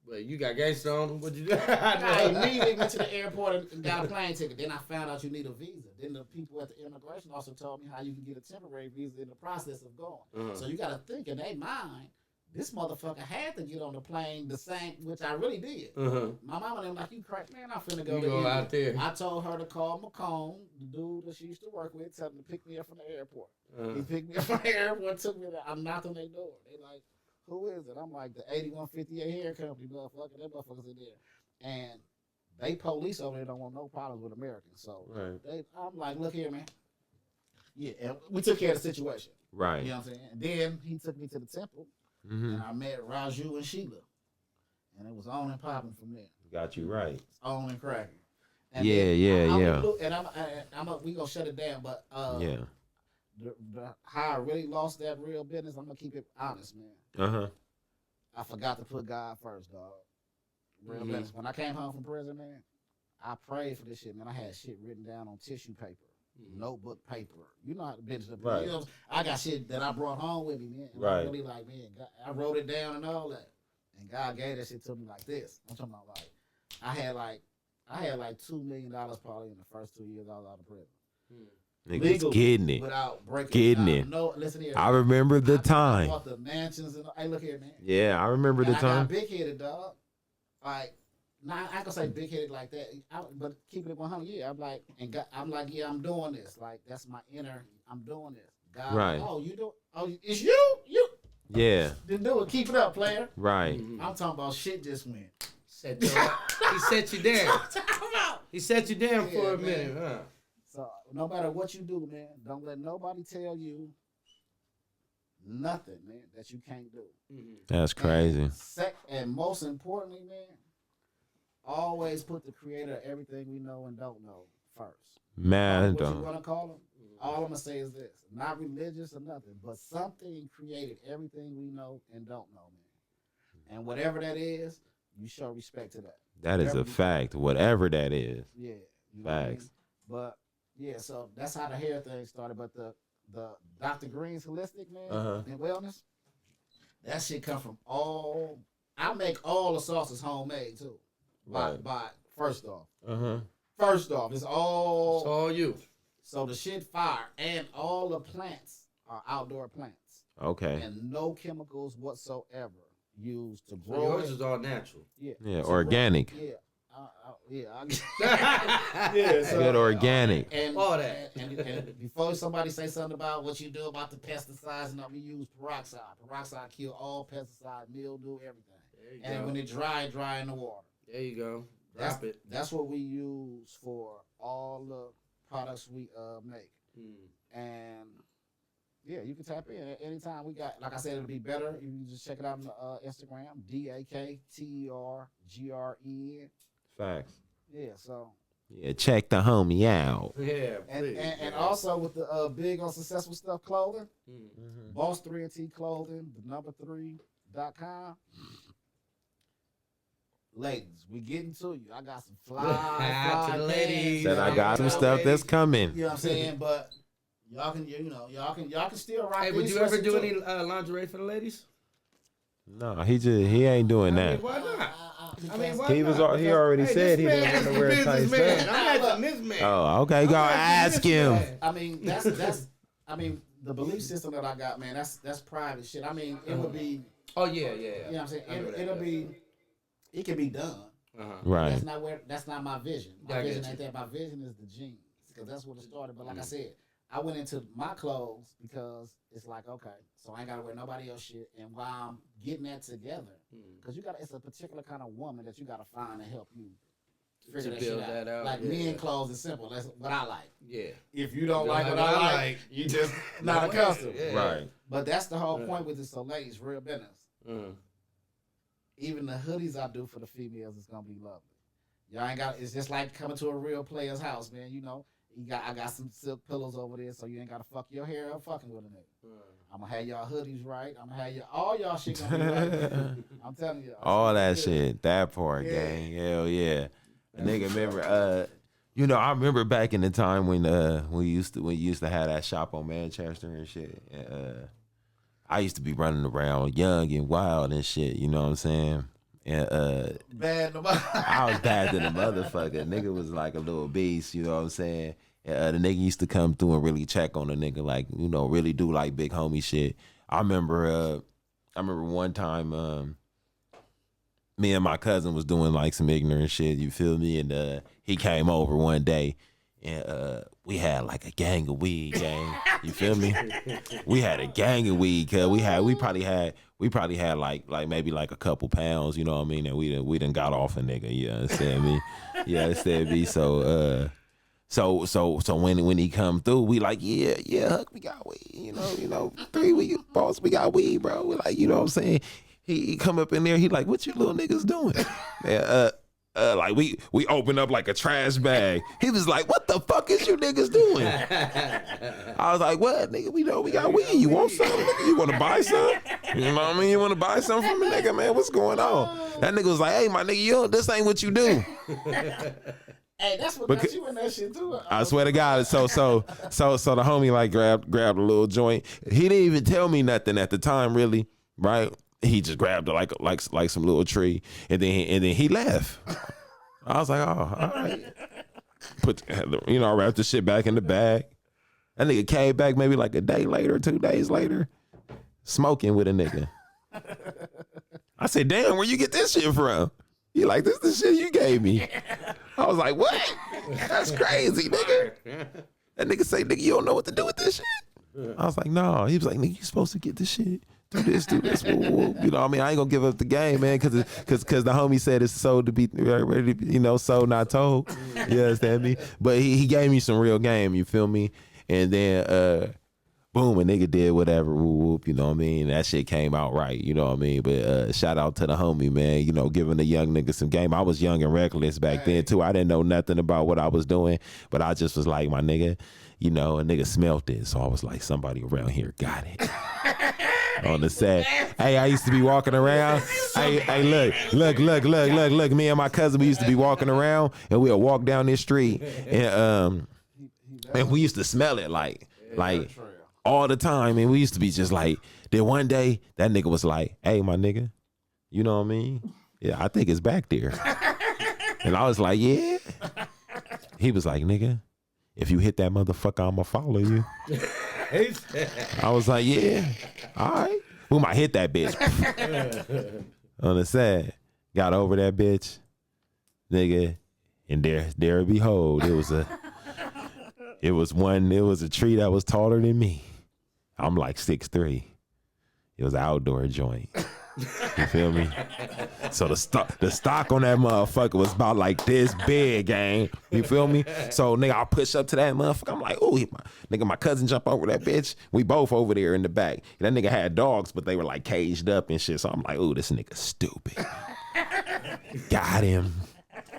But you got gangster on them. What you do? I immediately went to the airport and got a plane ticket. Then I found out you need a visa. Then the people at the immigration also told me how you can get a temporary visa in the process of going. So you got to think in their mind, this motherfucker had to get on the plane the same, which I really did. My mama and them like, you crack, man, I'm finna go, out there. I told her to call McComb, the dude that she used to work with, tell him to pick me up from the airport. He picked me up from the airport, took me there. I'm knocking their door. They like, who is it? I'm like, the 8158 hair company, motherfucker. That motherfucker's in there. And they police over there don't want no problems with Americans. So I'm like, look here, man. Yeah, and we took care of the situation. Right. You know what I'm saying? And then he took me to the temple. And I met Raju and Sheila. And it was on and popping from there. Got you right. It's on and cracking. And Yeah. We gonna shut it down, but Yeah. how I really lost that real business, I'm gonna keep it honest, man. I forgot to put God first, dog. Real business. When I came home from prison, man, I prayed for this shit, man. I had shit written down on tissue paper. Notebook paper. You know how the business. Right. You know, I got shit that I brought home with me, man. And Right. I really like, man, God, I wrote it down and all that. And God gave that shit to me like this. I'm talking about like I had like $2 million probably in the first 2 years I was out of prison. Niggas getting it. Without breaking Getting it. No, listen here. I remember the I time. bought the mansions and hey, look here, man. Yeah, I remember the And I time. got big headed, dog. Like, nah, I ain't gonna say big headed like that, but keeping it 100. Yeah, I'm like, yeah, I'm doing this. Like, that's my inner. I'm doing this. God, Right. Oh, you do? Oh, it's you? You? Yeah. Then do it. Keep it up, player. Right. I'm talking about shit just went. He set you down. He set you down Yeah, for a man. minute, huh? So no matter what you do, man, don't let nobody tell you nothing, man, that you can't do. That's crazy. And most importantly, man, always put the creator of everything we know and don't know first. Man, What you don't. want to call him? All I'm gonna say is this: not religious or nothing, but something created everything we know and don't know, man. And whatever that is, you show respect to that. That is a Whatever- fact. Whatever that is. Yeah, you know what I mean? Facts. But yeah, so that's how the hair thing started. But the Dr. Green's holistic, man, and wellness, that shit come from all. I make all the sauces homemade too. Right. By first off, Uh-huh. it's all. It's all you. So the shit fire, and all the plants are outdoor plants, Okay. and no chemicals whatsoever used to So grow. yours it. is all natural. Yeah, Yeah, to organic. Grow, yeah. Yeah. Good organic. And All that. And before somebody say something about what you do about the pesticides, we use peroxide. Peroxide kill all pesticide, mildew, everything. There you And go. when it dry in the water. There you go. Drop it. That's what we use for all the products we make. And yeah, you can tap in at any time. We got, like I said, it'll be better. You can just check it out on Instagram, DAKTERGREN. Facts. Yeah, so. Yeah, check the homie out. Yeah, please. And also with the big on successful stuff clothing, Boss 3 and T clothing, the number3.com. Ladies, we getting to you. I got some fly To the ladies. Said I got some stuff that's coming. You know what I'm saying? But y'all can still rock. Hey, would these you ever sweatshirts do too. any lingerie for the ladies? No, he ain't doing I mean, that. why not? I mean, why He was not? he already Hey, said this he man didn't want is to a wear tight businessman. stuff. I'm asking this man. Oh, okay, go I'm ask asking him. this man. I mean, that's I mean, the belief system that I got, man, that's private shit. I mean, it would be, Oh yeah, yeah. you know what I'm saying? I know It'll that. be, it can be done. Right. That's not my vision. My I get vision you. ain't that. My vision is the jeans, because that's what it started. But like I said, I went into my clothes because it's like, okay, so I ain't gotta wear nobody else shit. And while I'm getting that together, because it's a particular kind of woman that you gotta find to help you figure To that build shit out. that out, Like yeah. men clothes is simple. That's what I like. Yeah. If you don't Don't like what I like, you just not Don't accustomed. like it, Right. But that's the whole point with this. So ladies, real business. Mm. Even the hoodies I do for the females is gonna be lovely. Y'all ain't got. It's just like coming to a real player's house, man. You know, I got some silk pillows over there, so you ain't gotta fuck your hair up fucking with a nigga. I'm gonna have y'all hoodies right. I'm gonna have all y'all shit gonna be right. I'm telling you. All that shit, that part, gang. Hell yeah. A nigga remember, you know, I remember back in the time when we used to have that shop on Manchester and shit. And, I used to be running around young and wild and shit, you know what I'm saying? And Bad. I was bad than a motherfucker. Nigga was like a little beast, you know what I'm saying? The nigga used to come through and really check on the nigga, like, you know, really do like big homie shit. I remember one time me and my cousin was doing like some ignorant shit, you feel me? And he came over one day and we had like a gang of weed, gang. You feel me? We had a gang of weed, cause we probably had like maybe like a couple pounds, you know what I mean? And we done got off a nigga, you understand me? You understand me? So when he come through, we like, yeah, Huck, we got weed, you know, 3 we boss, we got weed, bro. We like, you know what I'm saying? He come up in there, he like, what you little niggas doing? And, like we opened up like a trash bag. He was like, "What the fuck is you niggas doing?" I was like, "What, nigga? We know we got weed. You want some? Nigga? You want to buy some? You know what I mean? You want to buy some from a nigga, man? What's going on?" That nigga was like, "Hey, my nigga, this ain't what you do." Hey, that's what got you in that shit too. I swear to God. So the homie like grabbed a little joint. He didn't even tell me nothing at the time, really, right? He just grabbed like some little tree, and then he left. I was like, oh, all right. Wrapped the shit back in the bag. That nigga came back maybe like a day later, 2 days later, smoking with a nigga. I said, damn, where you get this shit from? He like, this the shit you gave me. I was like, what? That's crazy, nigga. That nigga say, nigga, you don't know what to do with this shit? I was like, no. He was like, nigga, you supposed to get this shit. Do this, woo, woo. You know what I mean? I ain't gonna give up the game, man, because the homie said it's sold to be ready, sold, not told. You understand me? But he gave me some real game, you feel me? And then, boom, a nigga did whatever, whoop, you know what I mean? That shit came out right, you know what I mean? But shout out to the homie, man, giving the young nigga some game. I was young and reckless back then, too. I didn't know nothing about what I was doing, but I just was like, my nigga, a nigga smelt it. So I was like, somebody around here got it. On the set. Hey, I used to be walking around. Hey, look. Me and my cousin, we used to be walking around, and we'll walk down this street, and we used to smell it like all the time, and we used to be just like. Then one day, that nigga was like, "Hey, my nigga, you know what I mean? Yeah, I think it's back there." And I was like, "Yeah." He was like, "Nigga, if you hit that motherfucker, I'ma follow you." I was like, yeah, all right. We might hit that bitch. On the side, got over that bitch, nigga, and there behold, it was a tree that was taller than me. I'm like 6'3". It was an outdoor joint. You feel me? So the stock on that motherfucker was about like this big, gang. You feel me? So nigga, I push up to that motherfucker. I'm like, oh, my cousin jump over that bitch. We both over there in the back. That nigga had dogs, but they were like caged up and shit. So I'm like, oh, this nigga stupid. Got him.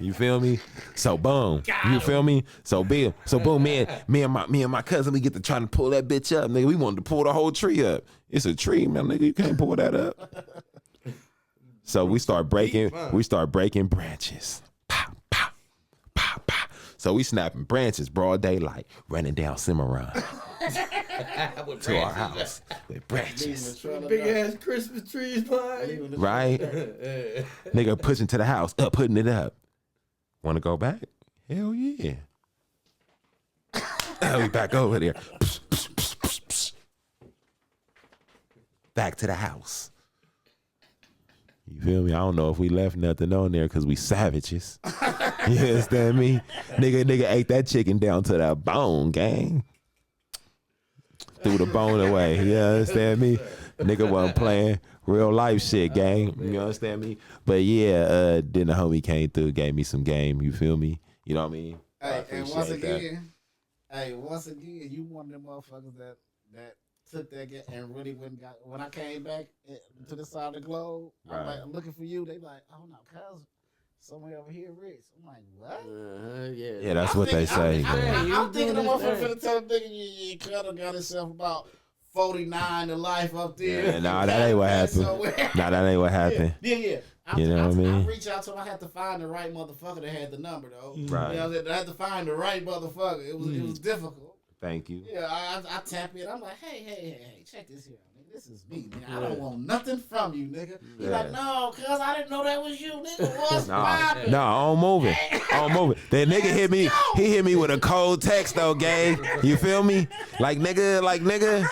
You feel me? So boom. You feel me? So boom. Me and my cousin, we get to trying to pull that bitch up. Nigga, we wanted to pull the whole tree up. It's a tree, man. Nigga, you can't pull that up. So we start breaking branches. Pop, pop, pop, pop. So we snapping branches, broad daylight, running down Cimarron to our house with branches. Big ass Christmas trees behind. Right? Nigga pushing to the house, putting it up. Want to go back? Hell yeah. We back over there. Back to the house. You feel me? I don't know if we left nothing on there because we savages. You understand me? Nigga ate that chicken down to that bone, gang. Threw the bone away. You understand me? Nigga wasn't playing real life shit, gang. You understand me? But yeah, then the homie came through, gave me some game. You feel me? You know what I mean? Hey, and once again, you one of them motherfuckers that took that and really went and got. When I came back to the side of the globe, right. I'm like, I'm looking for you. They like, oh no, cuz somewhere over here rich. I'm like, what? Yeah. Yeah, that's what they say. man. I'm thinking the motherfucker finna tell the nigga, you kinda got himself about 49 to life up there. Yeah, nah, that ain't what happened. Nah, that ain't what happened. Yeah. You know what I mean? I reach out to him. I had to find the right motherfucker that had the number though. Right. You know, I had to find the right motherfucker. It was difficult. Thank you. Yeah, I tap in. I'm like, hey, check this here. Nigga. This is me, nigga. I don't want nothing from you, nigga. He's like, no, cuz I didn't know that was you, nigga. What's poppin'? No, I don't move it. I don't move it. That nigga hit me. He hit me with a cold text though, gang. You feel me? Like nigga.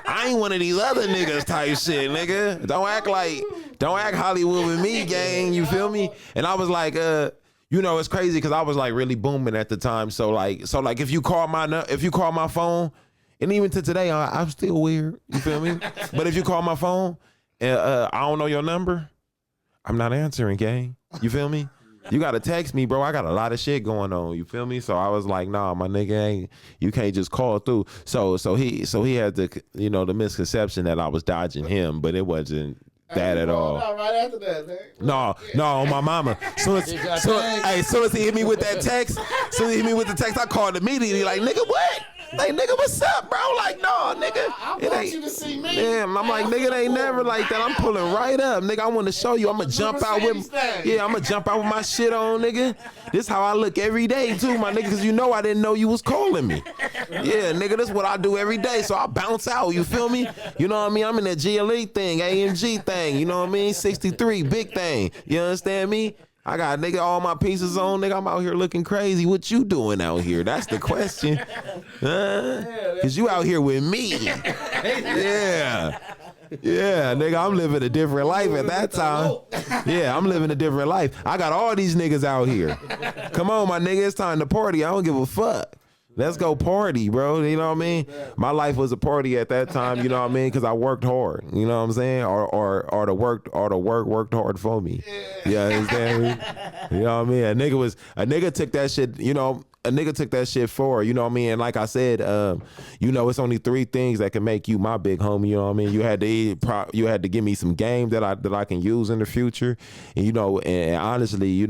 I ain't one of these other niggas type shit, nigga. Don't act Hollywood with me, gang. You feel me? And I was like, you know, it's crazy because I was like really booming at the time. So like, if you call my phone, and even to today, I'm still weird. You feel me? But if you call my phone, and I don't know your number, I'm not answering, gang. You feel me? You gotta text me, bro. I got a lot of shit going on. You feel me? So I was like, nah, my nigga ain't. You can't just call through. So he had the the misconception that I was dodging him, but it wasn't that at all. Right after that, man. No, on my mama. Soon as he hit me with that text, I called immediately. Like, nigga, what? Like, nigga, what's up, bro? Like, no, nigga. I want you to see me. Damn, I'm like, nigga, it ain't never like that. I'm pulling right up, nigga. I want to show you. I'm gonna jump out with my shit on, nigga. This how I look every day too, my nigga, because you know I didn't know you was calling me. Yeah, nigga, this what I do every day. So I bounce out, you feel me? You know what I mean? I'm in that GLE thing, AMG thing, you know what I mean? 63, big thing. You understand me? I got, nigga, all my pieces on, nigga. I'm out here looking crazy. What you doing out here? That's the question. Cause you out here with me. Yeah. Yeah, nigga, I'm living a different life at that time. Yeah, I'm living a different life. I got all these niggas out here. Come on, my nigga, it's time to party. I don't give a fuck. Let's go party, bro. You know what I mean? My life was a party at that time, you know what I mean? Because I worked hard. You know what I'm saying? Or the work worked hard for me. You understand me? You know what I mean? A nigga took that shit, a nigga took that shit forward, you know what I mean? And like I said, it's only 3 things that can make you my big homie, you know what I mean? You had to give me some game that I can use in the future. And, and honestly,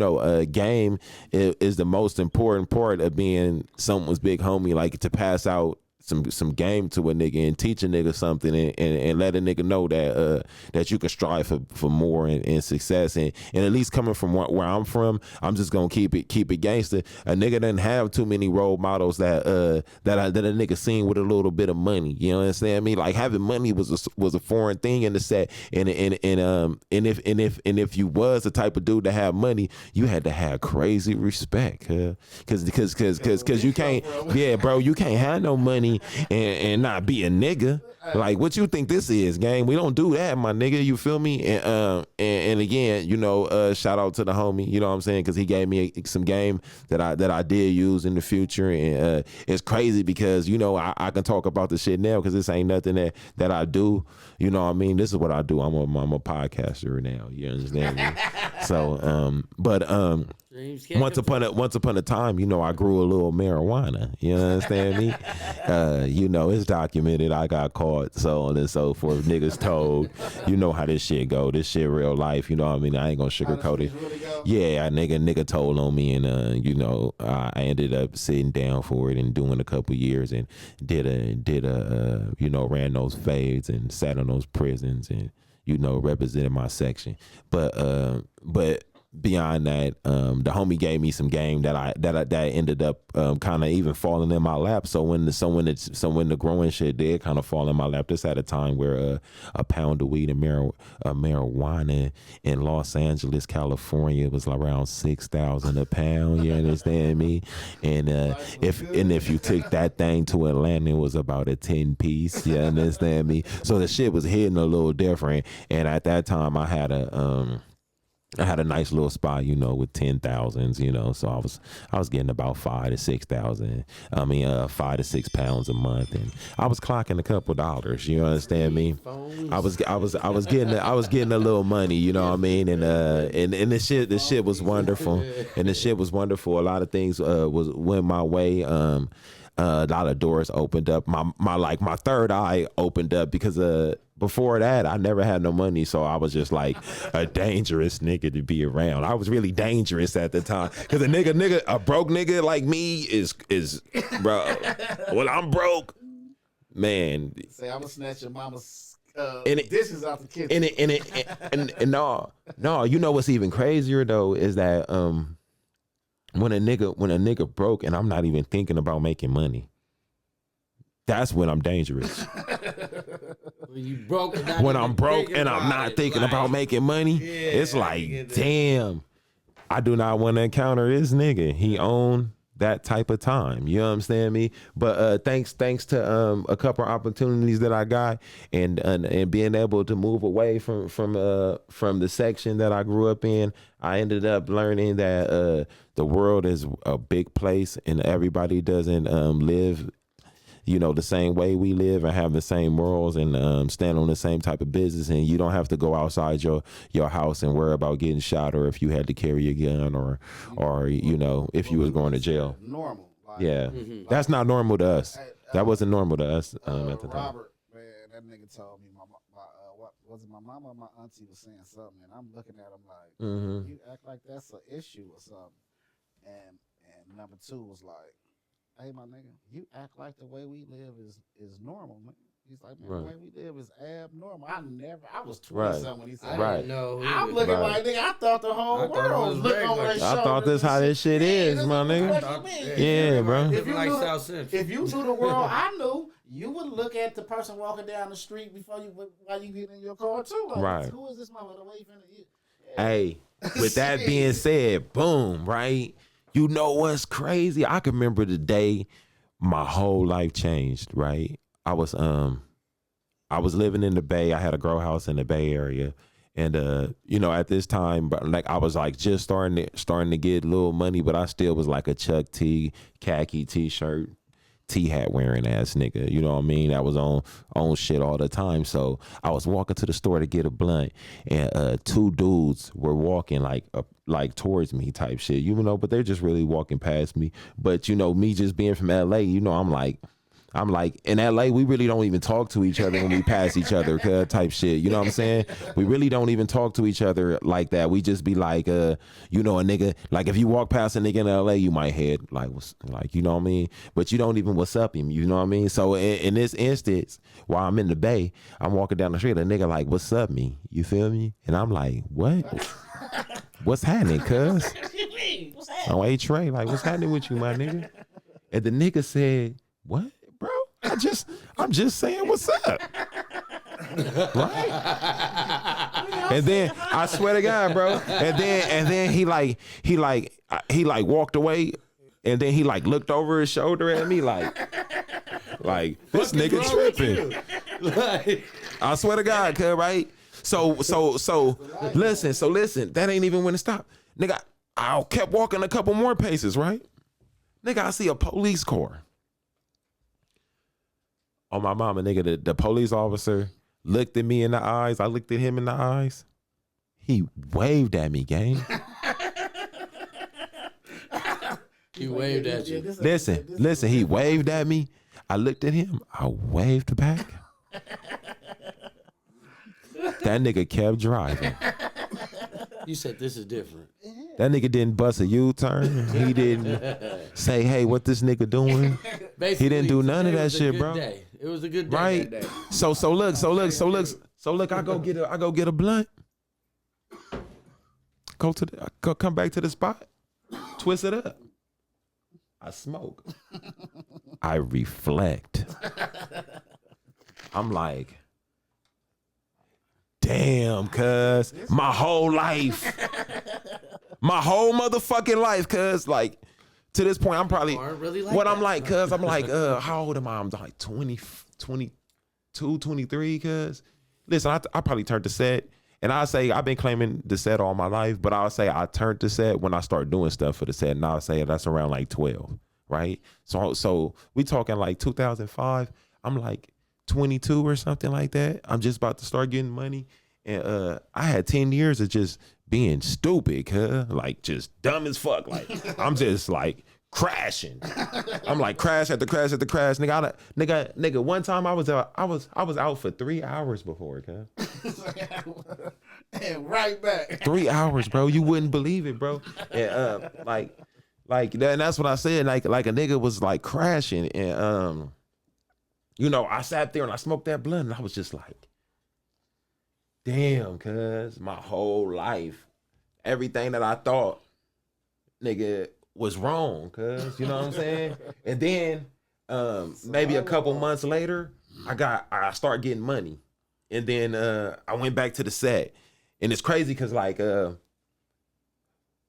game is the most important part of being someone's big homie, like to pass out some game to a nigga and teach a nigga something and let a nigga know that you can strive for more and success and at least coming from where I'm from, I'm just gonna keep it gangster. A nigga doesn't have too many role models that a nigga seen with a little bit of money. You understand me? Like having money was a foreign thing in the set, and if you was the type of dude to have money, you had to have crazy respect, because you can't, yeah, bro, you can't have no money and not be a nigga. Like, what you think this is, gang? We don't do that, my nigga. You feel me? And again, shout out to the homie. You know what I'm saying? Because he gave me some game that I did use in the future, and it's crazy because I can talk about the shit now because this ain't nothing that I do. You know what I mean? This is what I do. I'm a podcaster now. You understand me? So, once upon a time, I grew a little marijuana. You understand me? It's documented. I got caught, so on and so forth. Niggas told. You know how this shit go. This shit real life. You know what I mean? I ain't gonna sugarcoat it. Yeah, nigga told on me, and I ended up sitting down for it and doing a couple years and did a ran those fades and sat on those prisons and represented my section. But beyond that, the homie gave me some game that ended up kind of even falling in my lap. So when the growing shit did kind of fall in my lap, this at a time where a pound of weed and marijuana in Los Angeles, California was around $6,000 a pound. You understand me? And if you took that thing to Atlanta, it was about a 10 piece. You understand me? So the shit was hitting a little different. And at that time, I had a nice little spot, with 10,000s, so I was getting about 5,000 to 6,000. 5 to 6 pounds a month, and I was clocking a couple dollars. You understand me? I was getting a little money. You know what I mean? And the shit was wonderful, and the shit was wonderful. A lot of things went my way. A lot of doors opened up. My third eye opened up because before that, I never had no money, so I was just like a dangerous nigga to be around. I was really dangerous at the time because a broke nigga like me is bro. When I'm broke, man. Say I'm gonna snatch your mama's And it- dishes out the kitchen. And no, you know what's even crazier though is that when a nigga broke and I'm not even thinking about making money, that's when I'm dangerous. When you broke, and not When even I'm broke thinking and I'm about not it, thinking like, about making money, Yeah, it's I like, get it. damn, I do not want to encounter this nigga. He owned that type of time. You understand me? But thanks to a couple of opportunities that I got and being able to move away from the section that I grew up in, I ended up learning that the world is a big place and everybody doesn't live the same way we live and have the same morals and stand on the same type of business, and you don't have to go outside your house and worry about getting shot or if you had to carry a gun or if you was going to jail. Normal. Like, Yeah, that's not normal to us. That wasn't normal to us at the time. Robert, man, that nigga told me what was it? My mama or my auntie was saying something, and I'm looking at him like, you act like that's an issue or something. And number two was like, hey, my nigga, you act like the way we live is normal, man. He's like, man, the way we live is abnormal. I was 20-something when he said I that. didn't know. I'm looking like, nigga, I thought the whole I thought it world was was looking regular. over their I shoulders. thought this how this shit is, my nigga. What you mean? Yeah, bro. Living you like knew- South Central. If you knew the world I knew, you would look at the person walking down the street while you get in your car too. Like, Right. who is this motherfucker? Wait for you. Hey, with that being said, boom, right? You know what's crazy? I can remember the day my whole life changed, right? I was living in the Bay. I had a grow house in the Bay Area. And at this time, but like I was like just starting to get a little money, but I still was like a Chuck T khaki t-shirt, T-hat wearing ass nigga. You know what I mean? I was on shit all the time. So I was walking to the store to get a blunt, and two dudes were walking like towards me type shit. But they're just really walking past me. But me just being from LA, I'm like, in LA, we really don't even talk to each other when we pass each other, type shit. You know what I'm saying? We really don't even talk to each other like that. We just be like, a nigga, like if you walk past a nigga in LA, you might head you know what I mean? But you don't even what's up him, you know what I mean? So in this instance, while I'm in the Bay, I'm walking down the street, a nigga like, what's up me? You feel me? And I'm like, what? What's happening, cuz? What's that? Oh, hey Trey, like, what's happening with you, my nigga? And the nigga said, what? Bro, I'm just saying what's up. Right? And then I swear to God, bro. And then he walked away, and then he looked over his shoulder at me like this nigga tripping. Like, I swear to God, cuz, right? So listen, that ain't even when it stopped. Nigga, I kept walking a couple more paces, right? Nigga, I see a police car. Oh, my mama, nigga, the police officer looked at me in the eyes. I looked at him in the eyes. He waved at me, gang. he waved at you. Listen, he waved at me. I looked at him. I waved back. That nigga kept driving. You said this is different. That nigga didn't bust a U-turn. He didn't say, hey, what this nigga doing? Basically, He didn't do none of today that was a shit, good bro. day. It was a good day. Right? That day. So look, I go get a blunt. Come back to the spot. Twist it up. I smoke. I reflect. I'm like, damn, cuz my whole motherfucking life, cuz like to this point, I'm probably Aren't really like what that. I'm like, cuz I'm like, how old am I? I'm like 20, 22, 23, cuz. Listen, I probably turned the set, and I say I've been claiming the set all my life, but I'll say I turned the set when I start doing stuff for the set, and I'll say that's around like 12, right? So we talking like 2005. I'm like 22 or something like that. I'm just about to start getting money, and I had 10 years of just being stupid, cuz like just dumb as fuck. Like I'm just like crashing. I'm like crash after crash after crash. Nigga, one time I was out for 3 hours before, cuz. And right back. 3 hours, bro. You wouldn't believe it, bro. And like that, and that's what I said. Like a nigga was like crashing, and you know, I sat there and I smoked that blunt, and I was just like, damn, cuz my whole life, everything that I thought, nigga, was wrong, cuz, you know what I'm saying? And then maybe a couple months later, I start getting money. And then I went back to the set. And it's crazy because like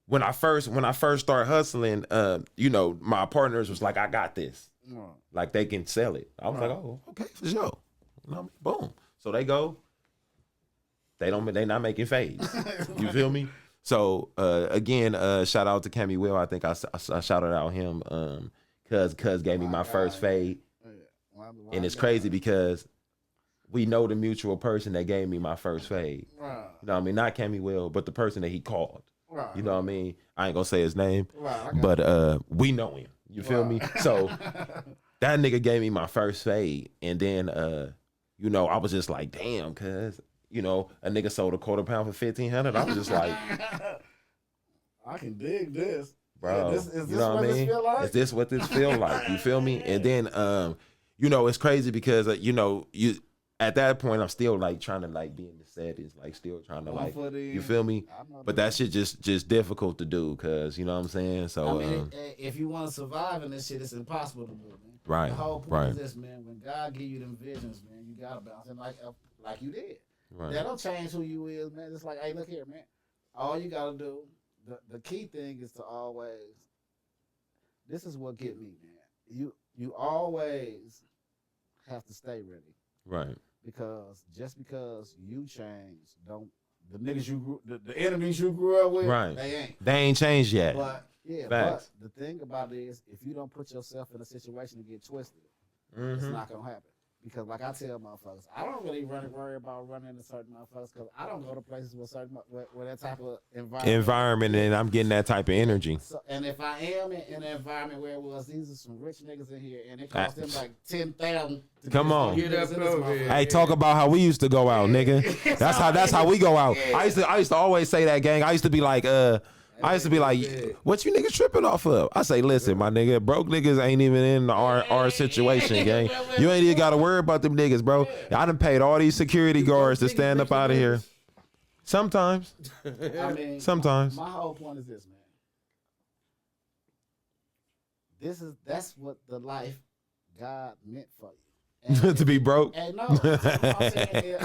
when I first started hustling, you know, my partners was like, I got this. Like they can sell it. I was like, oh, okay, for sure. You know what I mean? Boom. So they go, they not making fades. You feel me? So again, shout out to Cammy Will. I think I shouted out him cuz gave me my first fade. And it's crazy because we know the mutual person that gave me my first fade. Right. You know what I mean? Not Cammy Will, but the person that he called. Right. You know what I mean? I ain't gonna say his name, Right, but we know him. You feel me? So that nigga gave me my first fade. And then you know, I was just like, damn, cuz. You know, a nigga sold a quarter pound for $1,500. I was just like, I can dig this, bro. Is this you know what I mean? Feel like? Is this what this feel like? You feel me? And then, you know, it's crazy because you know, you at that point I'm still like trying to like be in the set. It's like still trying to like, you feel me? But that shit just difficult to do because you know what I'm saying. So I mean, if you want to survive in this shit, it's impossible to do, man. Right. The whole point Right. is this, man. When God give you them visions, man, you gotta bounce in like you did. right. That don't change who you is, man. It's like, hey, look here, man. All you gotta do, the key thing is to always. This is what get me, man. You always have to stay ready Right. because just because you change, don't the niggas you grew, the enemies you grew up with, Right. they ain't. They ain't changed yet. But yeah, Facts. but the thing about it is, if you don't put yourself in a situation to get twisted, it's Mhm. not gonna happen. Because like I tell motherfuckers, I don't really worry about running into certain motherfuckers because I don't go to places with where that type of Environment, and I'm getting that type of energy. So, and if I am in an environment where it was these are some rich niggas in here and it cost them like 10,000. Come on. Get up over here. Hey, talk about how we used to go out, nigga. That's how we go out. I used to always say that, gang. I used to be like, what you niggas tripping off of? I say, listen, my nigga, broke niggas ain't even in our situation, gang. You ain't even gotta worry about them niggas, bro. I done paid all these security guards to stand up out of here. Sometimes. I mean, Sometimes. My whole point is this, man. That's what the life God meant for you. And To be broke. And no, I'm saying,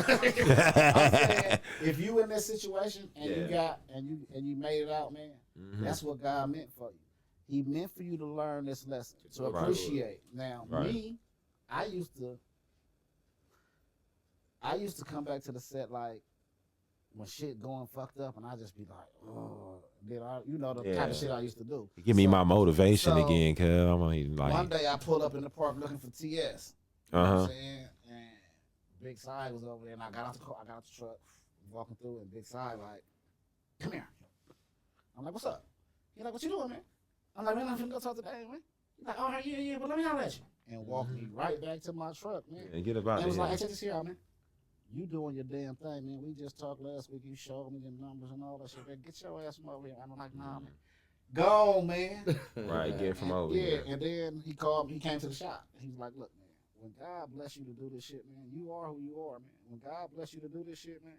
if you in this situation and you got and you made it out, man, that's what God meant for you. He meant for you to learn this lesson, to appreciate. Now, me, I used to come back to the set like when shit going fucked up, and I just be like, oh, you know the type of shit I used to do. Give me my motivation again, cuz I'm even like. One day I pulled up in the park looking for TS. You know what I'm saying? And Big Side was over there, and I got out the truck, walking through, and Big Side like, come here. I'm like, what's up? He's like, what you doing, man? I'm like, man, I'm finna go talk to Dave, man. He's like, all right, yeah, but let me holler at you. And walked me right back to my truck, man. And get about and it was it. like, hey, check this here out, man. You doing your damn thing, man. We just talked last week. You showed me the numbers and all that shit, man. Get your ass from over here. I'm like, nah, man. Go on, man. Right, get from over here. here. And then he called me. He came to the shop. He was like, look, man. When God bless you to do this shit, man, you are who you are, man. When God bless you to do this shit, man,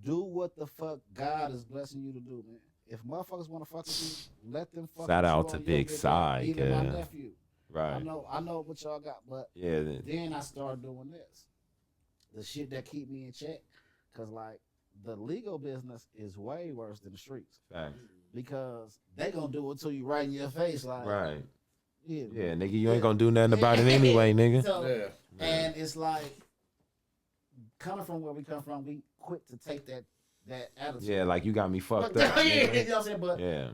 do what the fuck God is blessing you to do, man. If motherfuckers want to fuck with you, let them fuck Shout with you. out to Big Side, even my yeah. nephew. Right. I know what y'all got, but Yeah. then I started doing this. The shit that keep me in check. Cause like the legal business is way worse than the streets. Facts. Because they gonna do it to you right in your face, like Right. Yeah, Yeah, nigga, you ain't gonna do nothing about it anyway, nigga. So, and it's like coming from where we come from, we quick to take that attitude. Yeah, like you got me fucked But, up. you know nigga. what I'm saying? But Yeah.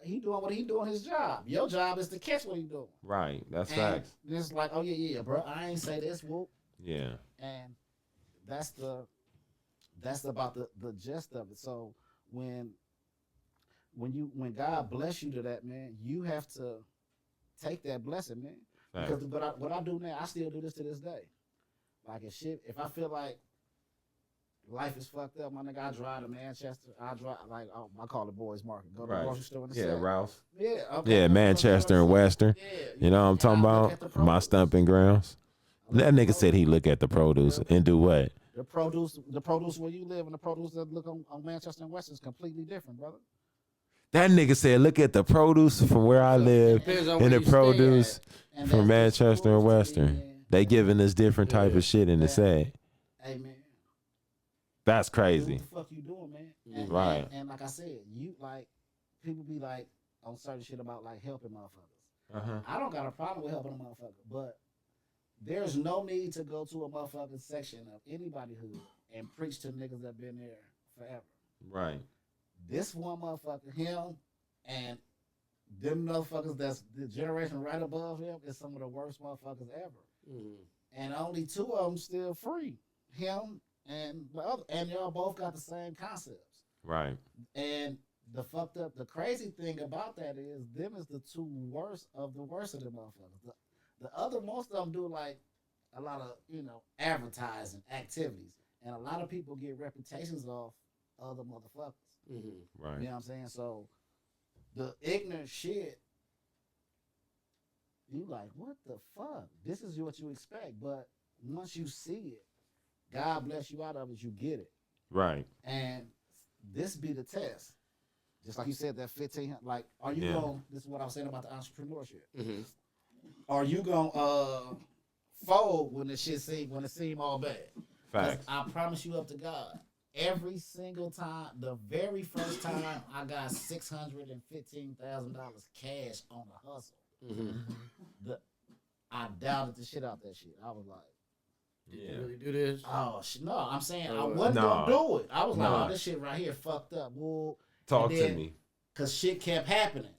he doing what he doing his job. Your job is to catch what he doing. Right. That's And facts. it's like, oh yeah, bro. I ain't say this, whoop. Yeah. And that's about the gist of it. So when when God bless you to that, man, you have to take that blessing, man. Because what I do now, I still do this to this day. Like if I feel like life is fucked up, my nigga, I drive to Manchester. I call it Boys Market. Go to the grocery store in the city. Ralph. Yeah, okay. Yeah, Manchester and Western. Yeah, You know what I'm talking about? My stumping grounds. That nigga said he look at the produce and do what? The produce where you live and the produce that look on Manchester and Western is completely different, brother. That nigga said, look at the produce from where I live and the produce from Manchester and Western. They giving us different type of shit in the set. Hey, man. That's crazy. What the fuck you doing, man? Right. And like I said, you like, people be like on certain shit about like helping motherfuckers. I don't got a problem with helping a motherfucker, but there's no need to go to a motherfucking section of anybody hood and preach to niggas that been there forever. Right. This one motherfucker, him, and them motherfuckers that's the generation right above him is some of the worst motherfuckers ever. And only two of them still free. Him and the other, and y'all both got the same concepts. Right. And the crazy thing about that is them is the two worst of the worst of the motherfuckers. The other, most of them do like a lot of, advertising activities. And a lot of people get reputations off other motherfuckers. Right. You know what I'm saying? So the ignorant shit, you like, what the fuck? This is what you expect. But once you see it, God bless you out of it, you get it. Right. And this be the test. Just like you said, that 15, like, are you going, this is what I was saying about the entrepreneurship. Are you going to fold when it seem all bad? Facts. I promise you up to God, every single time, the very first time I got $615,000 cash on the hustle, I doubted the shit out that shit. I was like, yeah, you really do this? Oh, no, I'm saying I wasn't going to do it. I was like, oh, this shit right here fucked up. Well, Talk to me. Because shit kept happening.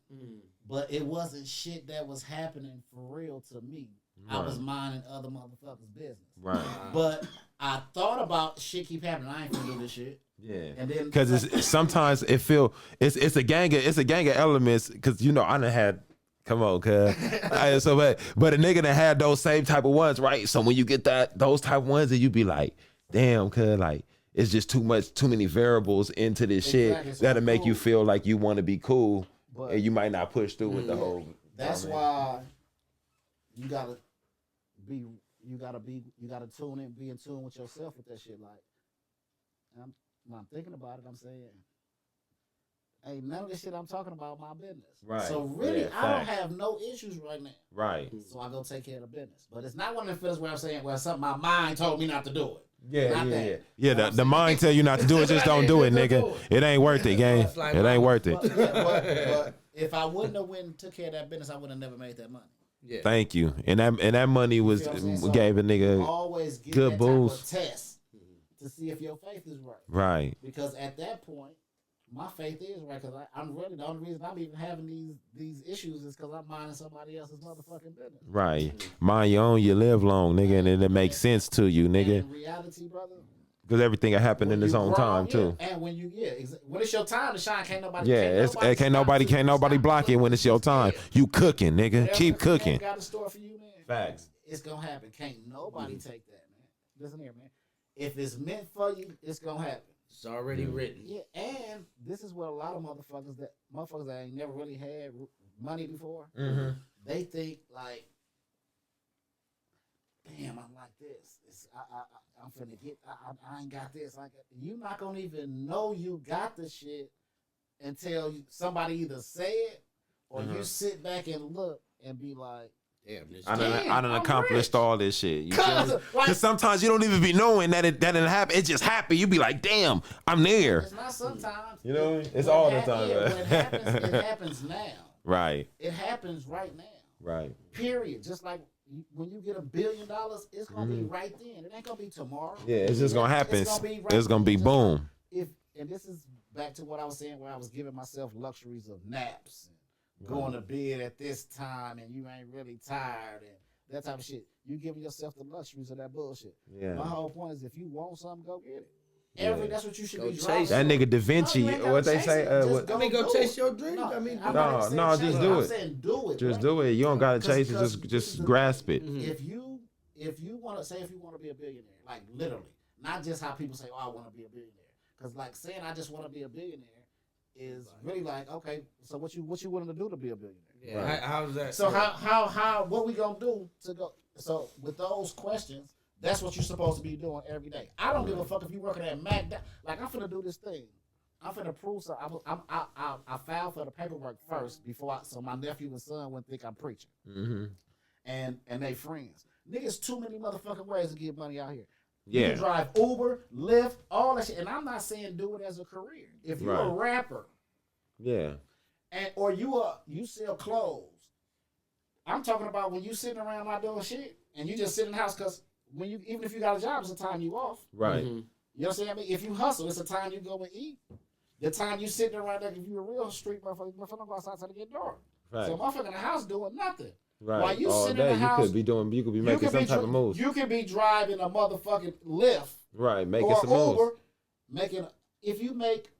But it wasn't shit that was happening for real to me. Right. I was minding other motherfuckers' business. Right. But I thought about shit keep happening. I ain't gonna do this shit. Yeah. And then because sometimes it feel it's a gang of elements. Because I done had. Come on, cuz. But a nigga that had those same type of ones, right? So when you get those type of ones, and you be like, damn, cuz, like, it's just too many variables into this shit that'll make you feel like you want to be cool, but, and you might not push through with the whole. That's why you gotta tune in, be in tune with yourself with that shit. Like, when I'm thinking about it, I'm saying, ain't none of this shit I'm talking about my business. Right. So really, I don't have no issues right now. Right. So I go take care of the business. But it's not one of the feelings where I'm saying, well, something my mind told me not to do it. Yeah. The mind tell you not to do it, just don't do it, nigga. It ain't worth it, gang. It ain't worth it. But if I wouldn't have went and took care of that business, I would have never made that money. Yeah. Thank you. And that money was gave a nigga always give good boost. Test to see if your faith is right. Right. Because at that point, my faith is right, because I'm really the only reason I'm even having these issues is because I'm minding somebody else's motherfucking business. Right. Mind your own, you live long, nigga, and it makes sense to you, nigga. And in reality, brother. Because everything happened in its own time too. And when it's your time to shine, can't nobody. Can't nobody block it when it's your time. You cooking, nigga. Whatever Keep cooking. Got a store for you, man. Facts. It's gonna happen. Can't nobody take that, man. Listen here, man. If it's meant for you, it's gonna happen. It's already written. Yeah, and this is what a lot of motherfuckers that ain't never really had money before. They think like, damn, I'm like this. I'm finna get. I ain't got this. You not gonna even know you got the shit until somebody either say it or you sit back and look and be like, damn, I done accomplished all this shit. Because sometimes you don't even be knowing that it didn't happen. It just happened. You be like, damn, I'm there. It's not sometimes. You know, it's all the time. When it happens now. Right. It happens right now. Right. Period. Just like when you get $1 billion, it's gonna be right then. It ain't gonna be tomorrow. Yeah, it's just gonna happen. It's gonna be boom. And this is back to what I was saying, where I was giving myself luxuries of naps. Going to bed at this time and you ain't really tired and that type of shit. You giving yourself the luxuries of that bullshit. Yeah. My whole point is if you want something, go get it. That's what you should Go be chase driving. That nigga Da Vinci, No, you ain't gotta what they chase say? it. Just What, go go do chase it. your dream. No, I mean, I'm No, not saying no, chase just it. do I'm it. saying do it. just bro. do it. You don't gotta chase it. Because this Just is the grasp thing. it. If you want to say if you want to be a billionaire, like literally, not just how people say, "Oh, I want to be a billionaire," because like saying I just want to be a billionaire is really like, okay, so what you willing to do to be a billionaire? Yeah, Right. how's that? So how what we gonna do to go? So with those questions, that's what you're supposed to be doing every day. I don't give a fuck if you working at Mac. Like I'm finna do this thing. I'm finna prove so. I filed for the paperwork first so my nephew and son wouldn't think I'm preaching. Mm-hmm. And they friends. Niggas too many motherfucking ways to get money out here. Yeah. You can drive Uber, Lyft, all that shit. And I'm not saying do it as a career. If you're a Right. rapper Yeah. or you sell clothes, I'm talking about when you sitting around not doing shit and you just sit in the house because even if you got a job, it's a time you off. Right. Mm-hmm. You know what I'm saying? I mean, if you hustle, it's a time you go and eat. The time you sitting around there, if you're a real street motherfucker, don't go outside till it get dark. Right. So motherfucker in the house doing nothing. Right. While you All sit in day, the you house, could be making some type of moves. You could be driving a motherfucking Lyft Right. Making or some moves. Uber, if you make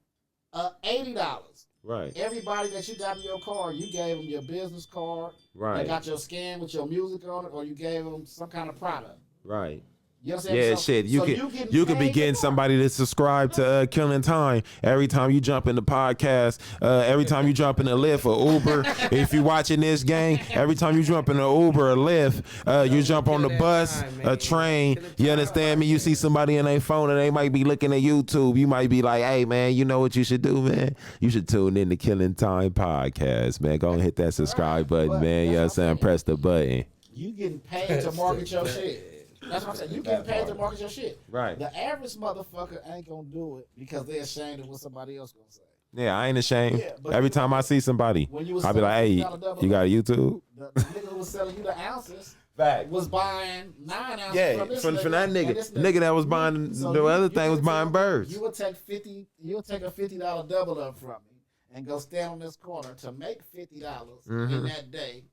$80, Right. everybody that you got in your car, you gave them your business card, they Right. got your scan with your music on it, or you gave them some kind of product. Right. You know what I'm saying? Yeah, So- shit. so You could be getting somebody to subscribe to Killing Time every time you jump in the podcast. Every time you jump in a Lyft or Uber. If you watching this gang, every time you jump in an Uber or Lyft, you jump on the bus, a train. You understand me? You see somebody in their phone and they might be looking at YouTube. You might be like, "Hey man, you know what you should do, man? You should tune in to Killing Time podcast, man. Go and hit that subscribe button, But man. You know what I'm saying? Press the button." You getting paid to market your shit. That's what I'm saying. You getting paid to market your shit. Right. The average motherfucker ain't gonna do it because they're ashamed of what somebody else gonna say. Yeah, I ain't ashamed. Yeah, but Every time I see somebody, When you was I'll be like, "Hey, selling $50 you got a YouTube?" The nigga who was selling you the ounces Fact. was buying 9 ounces Yeah, from this from that and nigga. this The nigga that was buying the other thing was would buying take- birds. You would take a $50 double up from me and go stand on this corner to make $50 in Mhm. that day.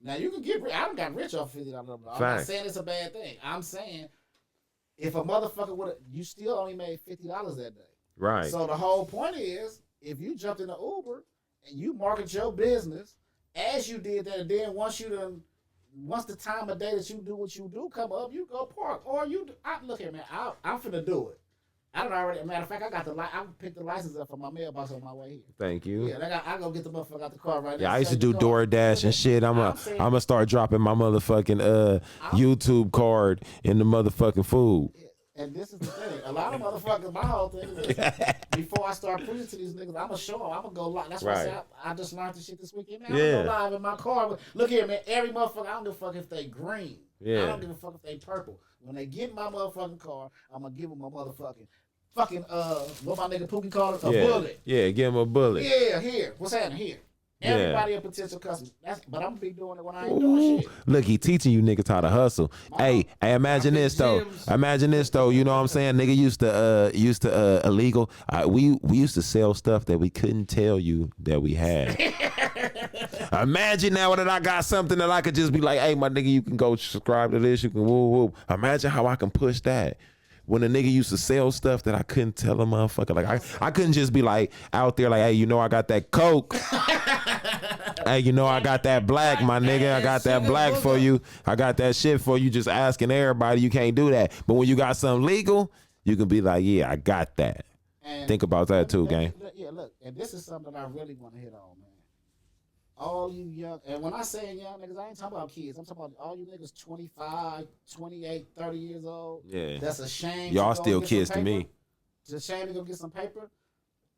Now you can get rich. I done got rich off $50 double. I'm Fact. not saying it's a bad thing. I'm saying if a motherfucker you still only made $50 that day. Right. So the whole point is, if you jumped in the Uber and you market your business as you did that, and then once the time of day that you do what you do come up, you go park. Or look here, man, I'm finna do it. I don't already. Matter of fact, I picked the license up from my mailbox on my way here. Thank you. Yeah, I go get the motherfucker out the car right now. Yeah, I used to do DoorDash and shit. I'm saying- gonna start dropping my motherfucking YouTube card in the motherfucking food. And this is the thing. A lot of motherfuckers, my whole thing is before I start preaching to these niggas, I'm going to show them. I'm going to go live. That's why I say I just learned this shit this weekend. Man, I'm going to go live in my car. Look here, man. Every motherfucker, I don't give a fuck if they green. Yeah. I don't give a fuck if they purple. When they get in my motherfucking car, I'm going to give them a motherfucking what my nigga Pookie called it? A bullet. Yeah, give him a bullet. Yeah, here. What's happening here? Yeah. Everybody a potential customer. But I'm going to be doing it when I ain't doing shit. Look, he teaching you niggas how to hustle. Hey, imagine this though. gyms. Imagine this though. You know what I'm saying? Nigga used to illegal. We used to sell stuff that we couldn't tell you that we had. Imagine now that I got something that I could just be like, "Hey, my nigga, you can go subscribe to this. You can woo woo." Imagine how I can push that. When a nigga used to sell stuff that I couldn't tell a motherfucker, like I couldn't just be like out there like, "Hey, you know I got that coke." Hey, you know I got that black, my nigga. I got that black for you. I got that shit for you. Just asking everybody. You can't do that. But when you got something legal, you can be like, "Yeah, I got that." And Think about that too, gang. Yeah, look, and this is something I really want to hit on, man. All you young, and when I say young niggas, I ain't talking about kids. I'm talking about all you niggas 25, 28, 30 years old. Yeah. That's a shame. Y'all to go still get some kids to paper. me. It's a shame to go get some paper.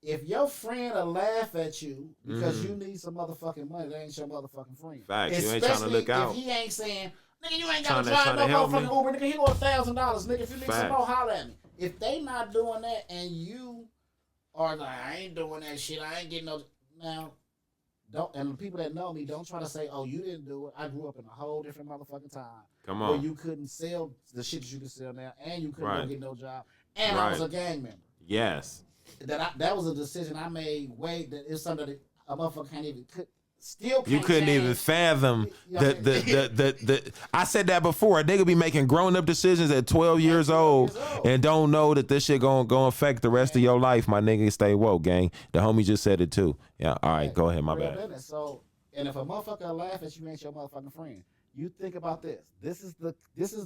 If your friend will laugh at you because you need some motherfucking money, that ain't your motherfucking friend. Mm-hmm. Facts. You ain't trying to look out. If he ain't saying, "Nigga, you ain't got to Tryna drive no help me. motherfucking Uber, nigga, he go $1,000, nigga. If you need some Facts. more, holler at me." If they not doing that and you are like, "I ain't doing that shit, I ain't getting no," now, don't, and the people that know me, don't try to say, "Oh, you didn't do it." I grew up in a whole different motherfucking time. Come Where on. you couldn't sell the shit that you can sell now, and you couldn't Right. go get no job, and I was Right. a gang member. Yes. That was a decision I made. That it's something that a motherfucker can't even still can't You couldn't change. even fathom You know what I'm saying? the. I said that before. A nigga be making grown up decisions at 12 years old and don't know that this shit gonna affect the rest of your life. My nigga, stay woke, gang. The homie just said it too. Yeah. All right, go ahead. My Real bad. business. So, and if a motherfucker laugh at you, ain't your motherfucking friend. You think about this. This is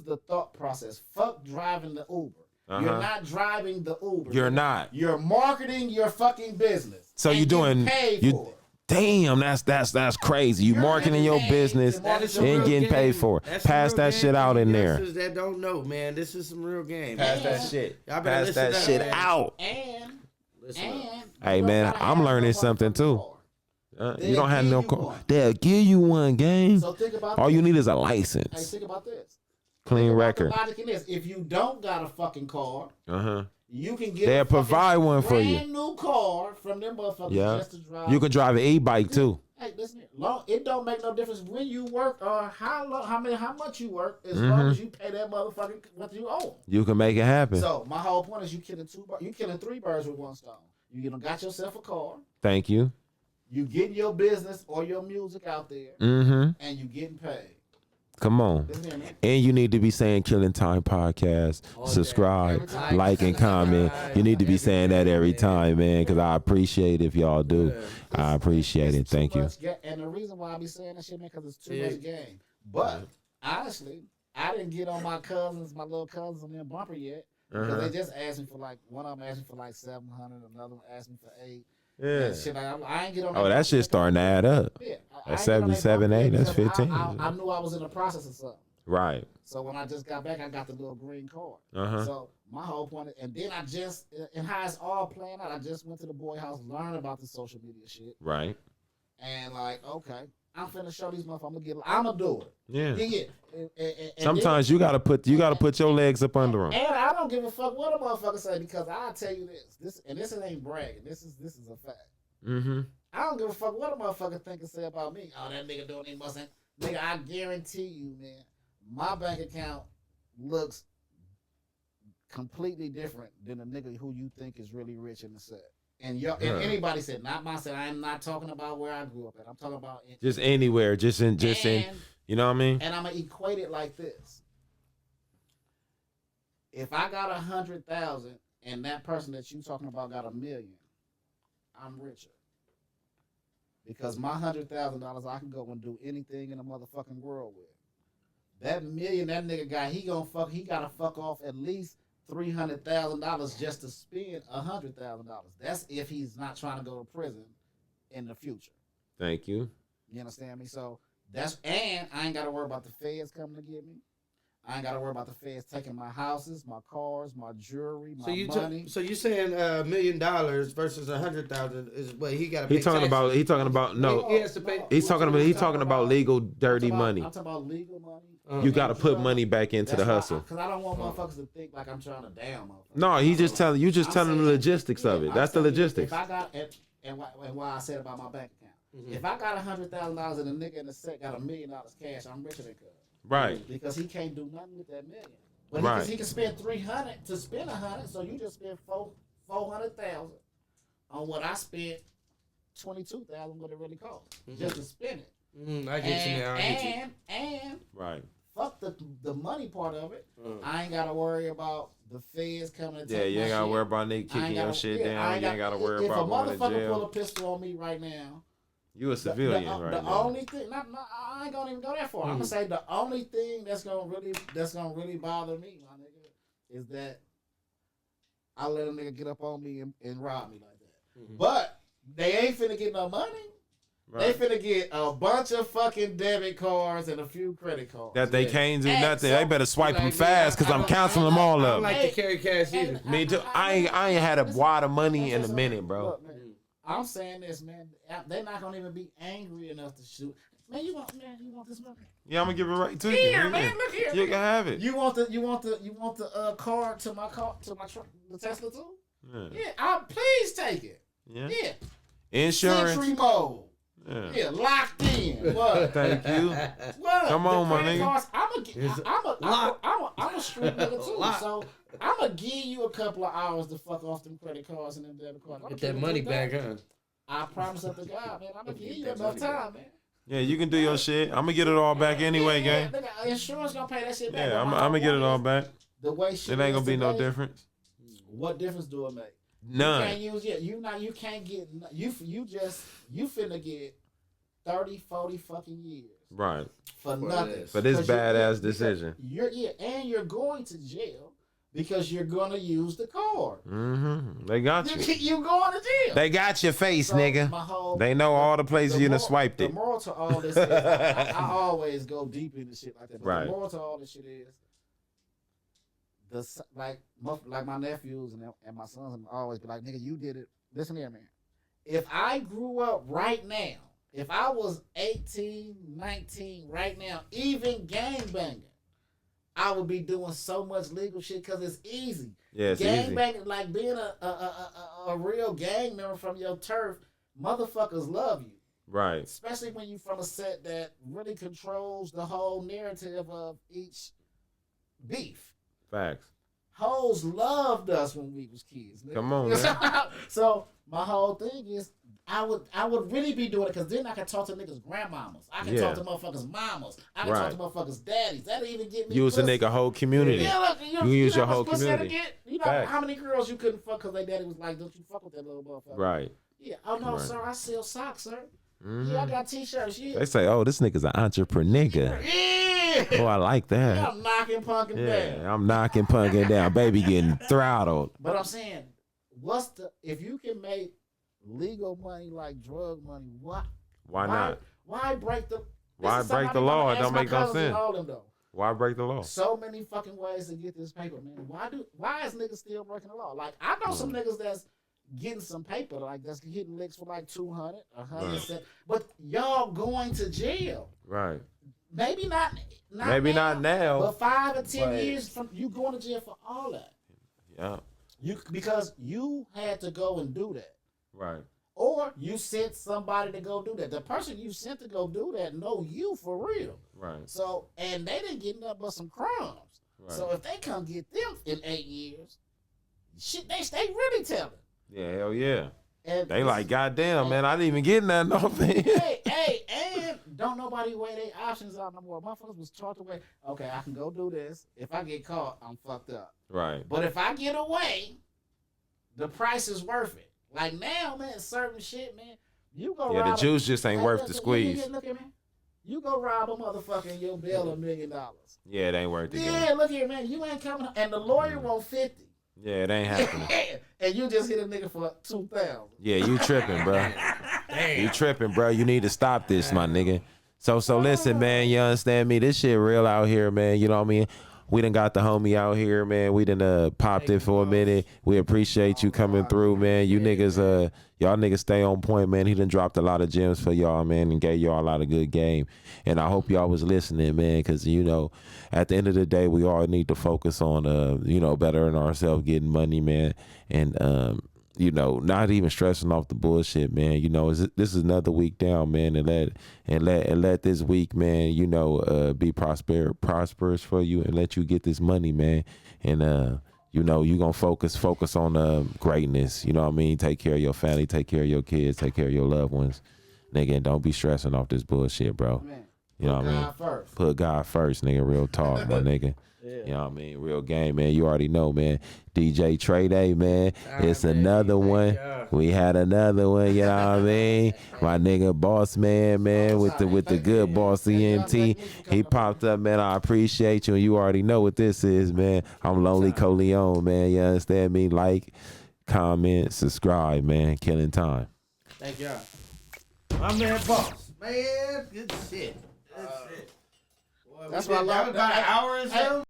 the thought process. Fuck driving the Uber. Uh-huh. You're not driving the Uber. You're not. You're marketing your fucking business. So and you doing paid you. for it. Damn, that's crazy. You You're marketing your getting paid business to market some and real getting game. paid for it. That's some Pass real that game shit for out you in there. youngsters that don't know, man. This is some real game. Pass man. that shit. Y'all better Pass listen that up, shit man. out. And Hey, you man, don't gotta I'm have learning no something, motherfucking too. car. You don't have They'll no give you car. one. They'll give you one, gang. So think about All this. you need is a Hey, license, think about this. clean Think about record. the logic in this. If you don't got a fucking car, Uh-huh. you can get They'll a provide fucking one for you. brand new car from them motherfuckers Yeah. just to drive. You can drive an e-bike too. Hey, listen here. It don't make no difference when you work or how much you work, as Mm-hmm. long as you pay that motherfucking what you owe. You can make it happen. So my whole point is you killing three birds with one stone. You done got yourself a car. Thank you. You getting your business or your music out there, Mm-hmm. and you getting paid. Come on. Listen here, man. And you need to be saying Killing Time Podcast, subscribe, Every time. like, and comment. You need to be saying that every time, man, because I appreciate if y'all do. I appreciate it. It's too Thank you. much and the reason why I be saying that shit, man, because it's too much game. But honestly, I didn't get on my little cousins on their bumper yet. Because they just asked me for one of them asked me for like 700, another one asked me for 8. Yeah. And shit, I ain't get on. Oh, that shit's starting to add up. Yeah, I That's ain't get on 7, bumper 8, yet that's because 15. I knew I was in the process of something. Right. So when I just got back, I got the little green card. Uh-huh. So my whole point, and then I just, and how it's all playing out, I just went to the boy house, learned about the social media shit, Right. and like, okay, I'm finna show these motherfuckers. I'm gonna do it. Yeah. Yeah. And Sometimes you gotta put your legs up under them. and I don't give a fuck what a motherfucker say because I'll tell you this ain't bragging. This is a fact. Mm-hmm. I don't give a fuck what a motherfucker think and say about me. Oh, that nigga doing it mustn't. Nigga, I guarantee you, man, my bank account looks completely different than a nigga who you think is really rich in the set. And and anybody said, not my set. I'm not talking about where I grew up at. I'm talking about Just anywhere, just in, you know what I mean? And I'm gonna equate it like this: if I got 100,000 and that person that you talking about got 1 million, I'm richer because my $100,000 I can go and do anything in the motherfucking world with. That million that nigga got, he gotta fuck off at least $300,000 just to spend $100,000. That's if he's not trying to go to prison in the future. Thank you. You understand me? So and I ain't gotta worry about the feds coming to get me. I ain't gotta worry about the feds taking my houses, my cars, my jewelry, my money. So you saying $1 million versus 100,000 is what he got to pay? He talking about no. He has to pay. He's talking about legal dirty money. I'm talking about legal money. You got to put money back into the hustle. Because I don't want motherfuckers to think like I'm trying to down motherfuckers. No, he's just telling you telling the logistics of it. That's the logistics. If I got and why I said about my bank account. If I got $100,000 and a nigga in the set got $1 million cash, I'm richer than Cuz. Right. Because he can't do nothing with that million. But Right. he can spend 300 to spend 100, so you just spend 400,000 on what I spent 22,000 what it really cost just to spend it. I get you now. I get you. And Right. fuck the money part of it. I ain't gotta worry about the feds coming to take Yeah, you ain't my gotta shit. worry about nigga kicking your shit down. You ain't gotta worry about going to If a motherfucker pull a jail. pistol on me right now, You a civilian right the now. only thing, I ain't gonna even go that far. I'm gonna say the only thing that's gonna really bother me, my nigga, is that I let a nigga get up on me and rob me like that. But they ain't finna get no money. Right. They finna get a bunch of fucking debit cards and a few credit cards. That they can't do And nothing. so- They better swipe them Like, fast because I'm canceling them all I up. don't like to carry cash either. Me too. I ain't had a wad of money in a minute, bro. Look, man, I'm saying this, man. They're not gonna even be angry enough to shoot. Man, you want this money? Yeah, I'm gonna give it right to you. Here, Yeah. man, look here. You can have it. You want the card to my truck, the Tesla too? Yeah. Yeah, please take it. Yeah. Yeah. Insurance. Century mode. Yeah. Yeah, locked in. What? Thank you. What? Come on, my credit nigga. cards, Lock. I'm a street nigga too. Lock. So I'm gonna give you a couple of hours to fuck off them credit cards and them debit cards. Get that money back, huh? I promise up to God, man, I'm gonna give you enough time, man. Yeah, you can do your shit. I'm gonna get it all back anyway, gang. Nigga, insurance gonna pay that shit back. Yeah, But I'm my gonna get it whole all is, back. The way shit It ain't is gonna be no today, difference. What difference do it make? None. You can't use it. You can't get you finna get 30, 40 fucking years Right. for nothing. For this 'Cause you- badass decision. And you're going to jail because you're gonna use the card. Mm-hmm. They got you. You going to jail. They got your face, So nigga. my whole- They know all the places you done moral- swiped it. The moral to all this is, I always go deep into shit like that. But Right. the moral to all this shit is, like my nephews and my sons and always be like, nigga, you did it. Listen here, man. If I grew up right now, if I was 18, 19 right now, even gangbanging, I would be doing so much legal shit because it's easy. Yeah, it's easy. Gangbanging, like being a real gang member from your turf, motherfuckers love you. Right. Especially when you from a set that really controls the whole narrative of each beef. Facts. Hoes loved us when we was kids. Nigga. Come on, man. So my whole thing is, I would really be doing it because then I can talk to niggas' grandmamas. I can talk to motherfuckers' mamas. I can talk to motherfuckers' daddies. That'll even get me. Use a pussy. nigga whole community. Yeah, look, You use know your how whole much pussy that'll community. get? You know Facts. how many girls you couldn't fuck because their daddy was like, "Don't you fuck with that little motherfucker?" Right. Yeah. Oh no, Right. sir. I sell socks, sir. Mm-hmm. Yeah, I got t-shirts. Yeah. They say, oh, this nigga's an entrepreneur. Yeah. Oh, I like that. Yeah, I'm knocking punkin' down. Yeah, I'm knocking punkin' down. Baby getting throttled. But I'm saying, if you can make legal money like drug money, Why not? Why break the? Why break the law? It don't make no sense. Why break the law? So many fucking ways to get this paper, man. Why is niggas still breaking the law? Like I know some niggas that's getting some paper, like that's getting licks for like 200, 100, but y'all going to jail. Right. Maybe not not now. but 5 or 10 years from you going to jail for all that. Yeah. Because you had to go and do that. Right. Or you sent somebody to go do that. The person you sent to go do that know you for real. Right. So, and they didn't get nothing but some crumbs. Right. So if they come get them in 8 years, shit, they really telling. Yeah, hell yeah. And They like, goddamn, man, I didn't even get nothing off it. hey, and don't nobody weigh their options out no more. Motherfuckers was taught to weigh, okay, I can go do this. If I get caught, I'm fucked up. Right. But if I get away, the price is worth it. Like now, man, certain shit, man, you go Yeah, rob the juice just ain't worth the squeeze. Look at me. You go rob a motherfucker and you'll bail $1 million. Yeah, it ain't worth it. Yeah, look here, man. You ain't coming, and the lawyer want 50. Yeah, it ain't happening. And you just hit a nigga for 2,000. Yeah, you tripping, bro. You tripping, bro. You need to stop this, my nigga. So listen, man. You understand me? This shit real out here, man. You know what I mean? We done got the homie out here, man. We done popped it for a minute. We appreciate you coming through, man. You niggas, y'all niggas stay on point, man. He done dropped a lot of gems for y'all, man, and gave y'all a lot of good game. And I hope y'all was listening, man, because, you know, at the end of the day, we all need to focus on, you know, bettering ourselves, getting money, man, and, you know, not even stressing off the bullshit, man. You know, this is another week down, man, and let this week, man, you know, be prosperous for you, and let you get this money, man. And you know, you gonna focus on greatness. You know what I mean? Take care of your family, take care of your kids, take care of your loved ones, nigga. And don't be stressing off this bullshit, bro. Man, you know what I mean? First. Put God first, nigga. Real talk, my nigga. Yeah. You know what I mean? Real game, man. You already know, man. DJ Trey Day, man. It's another one. We had another one, you know what I mean? My nigga Boss Man, with the good boss ENT. He popped up, man. I appreciate you, and you already know what this is, man. I'm Lonely Coleon, man. You understand me? Like, comment, subscribe, man. Killing time. Thank y'all. My man, Boss. Man, good shit. Good shit. Boy, That's we what I did- love. That was about an hour or so.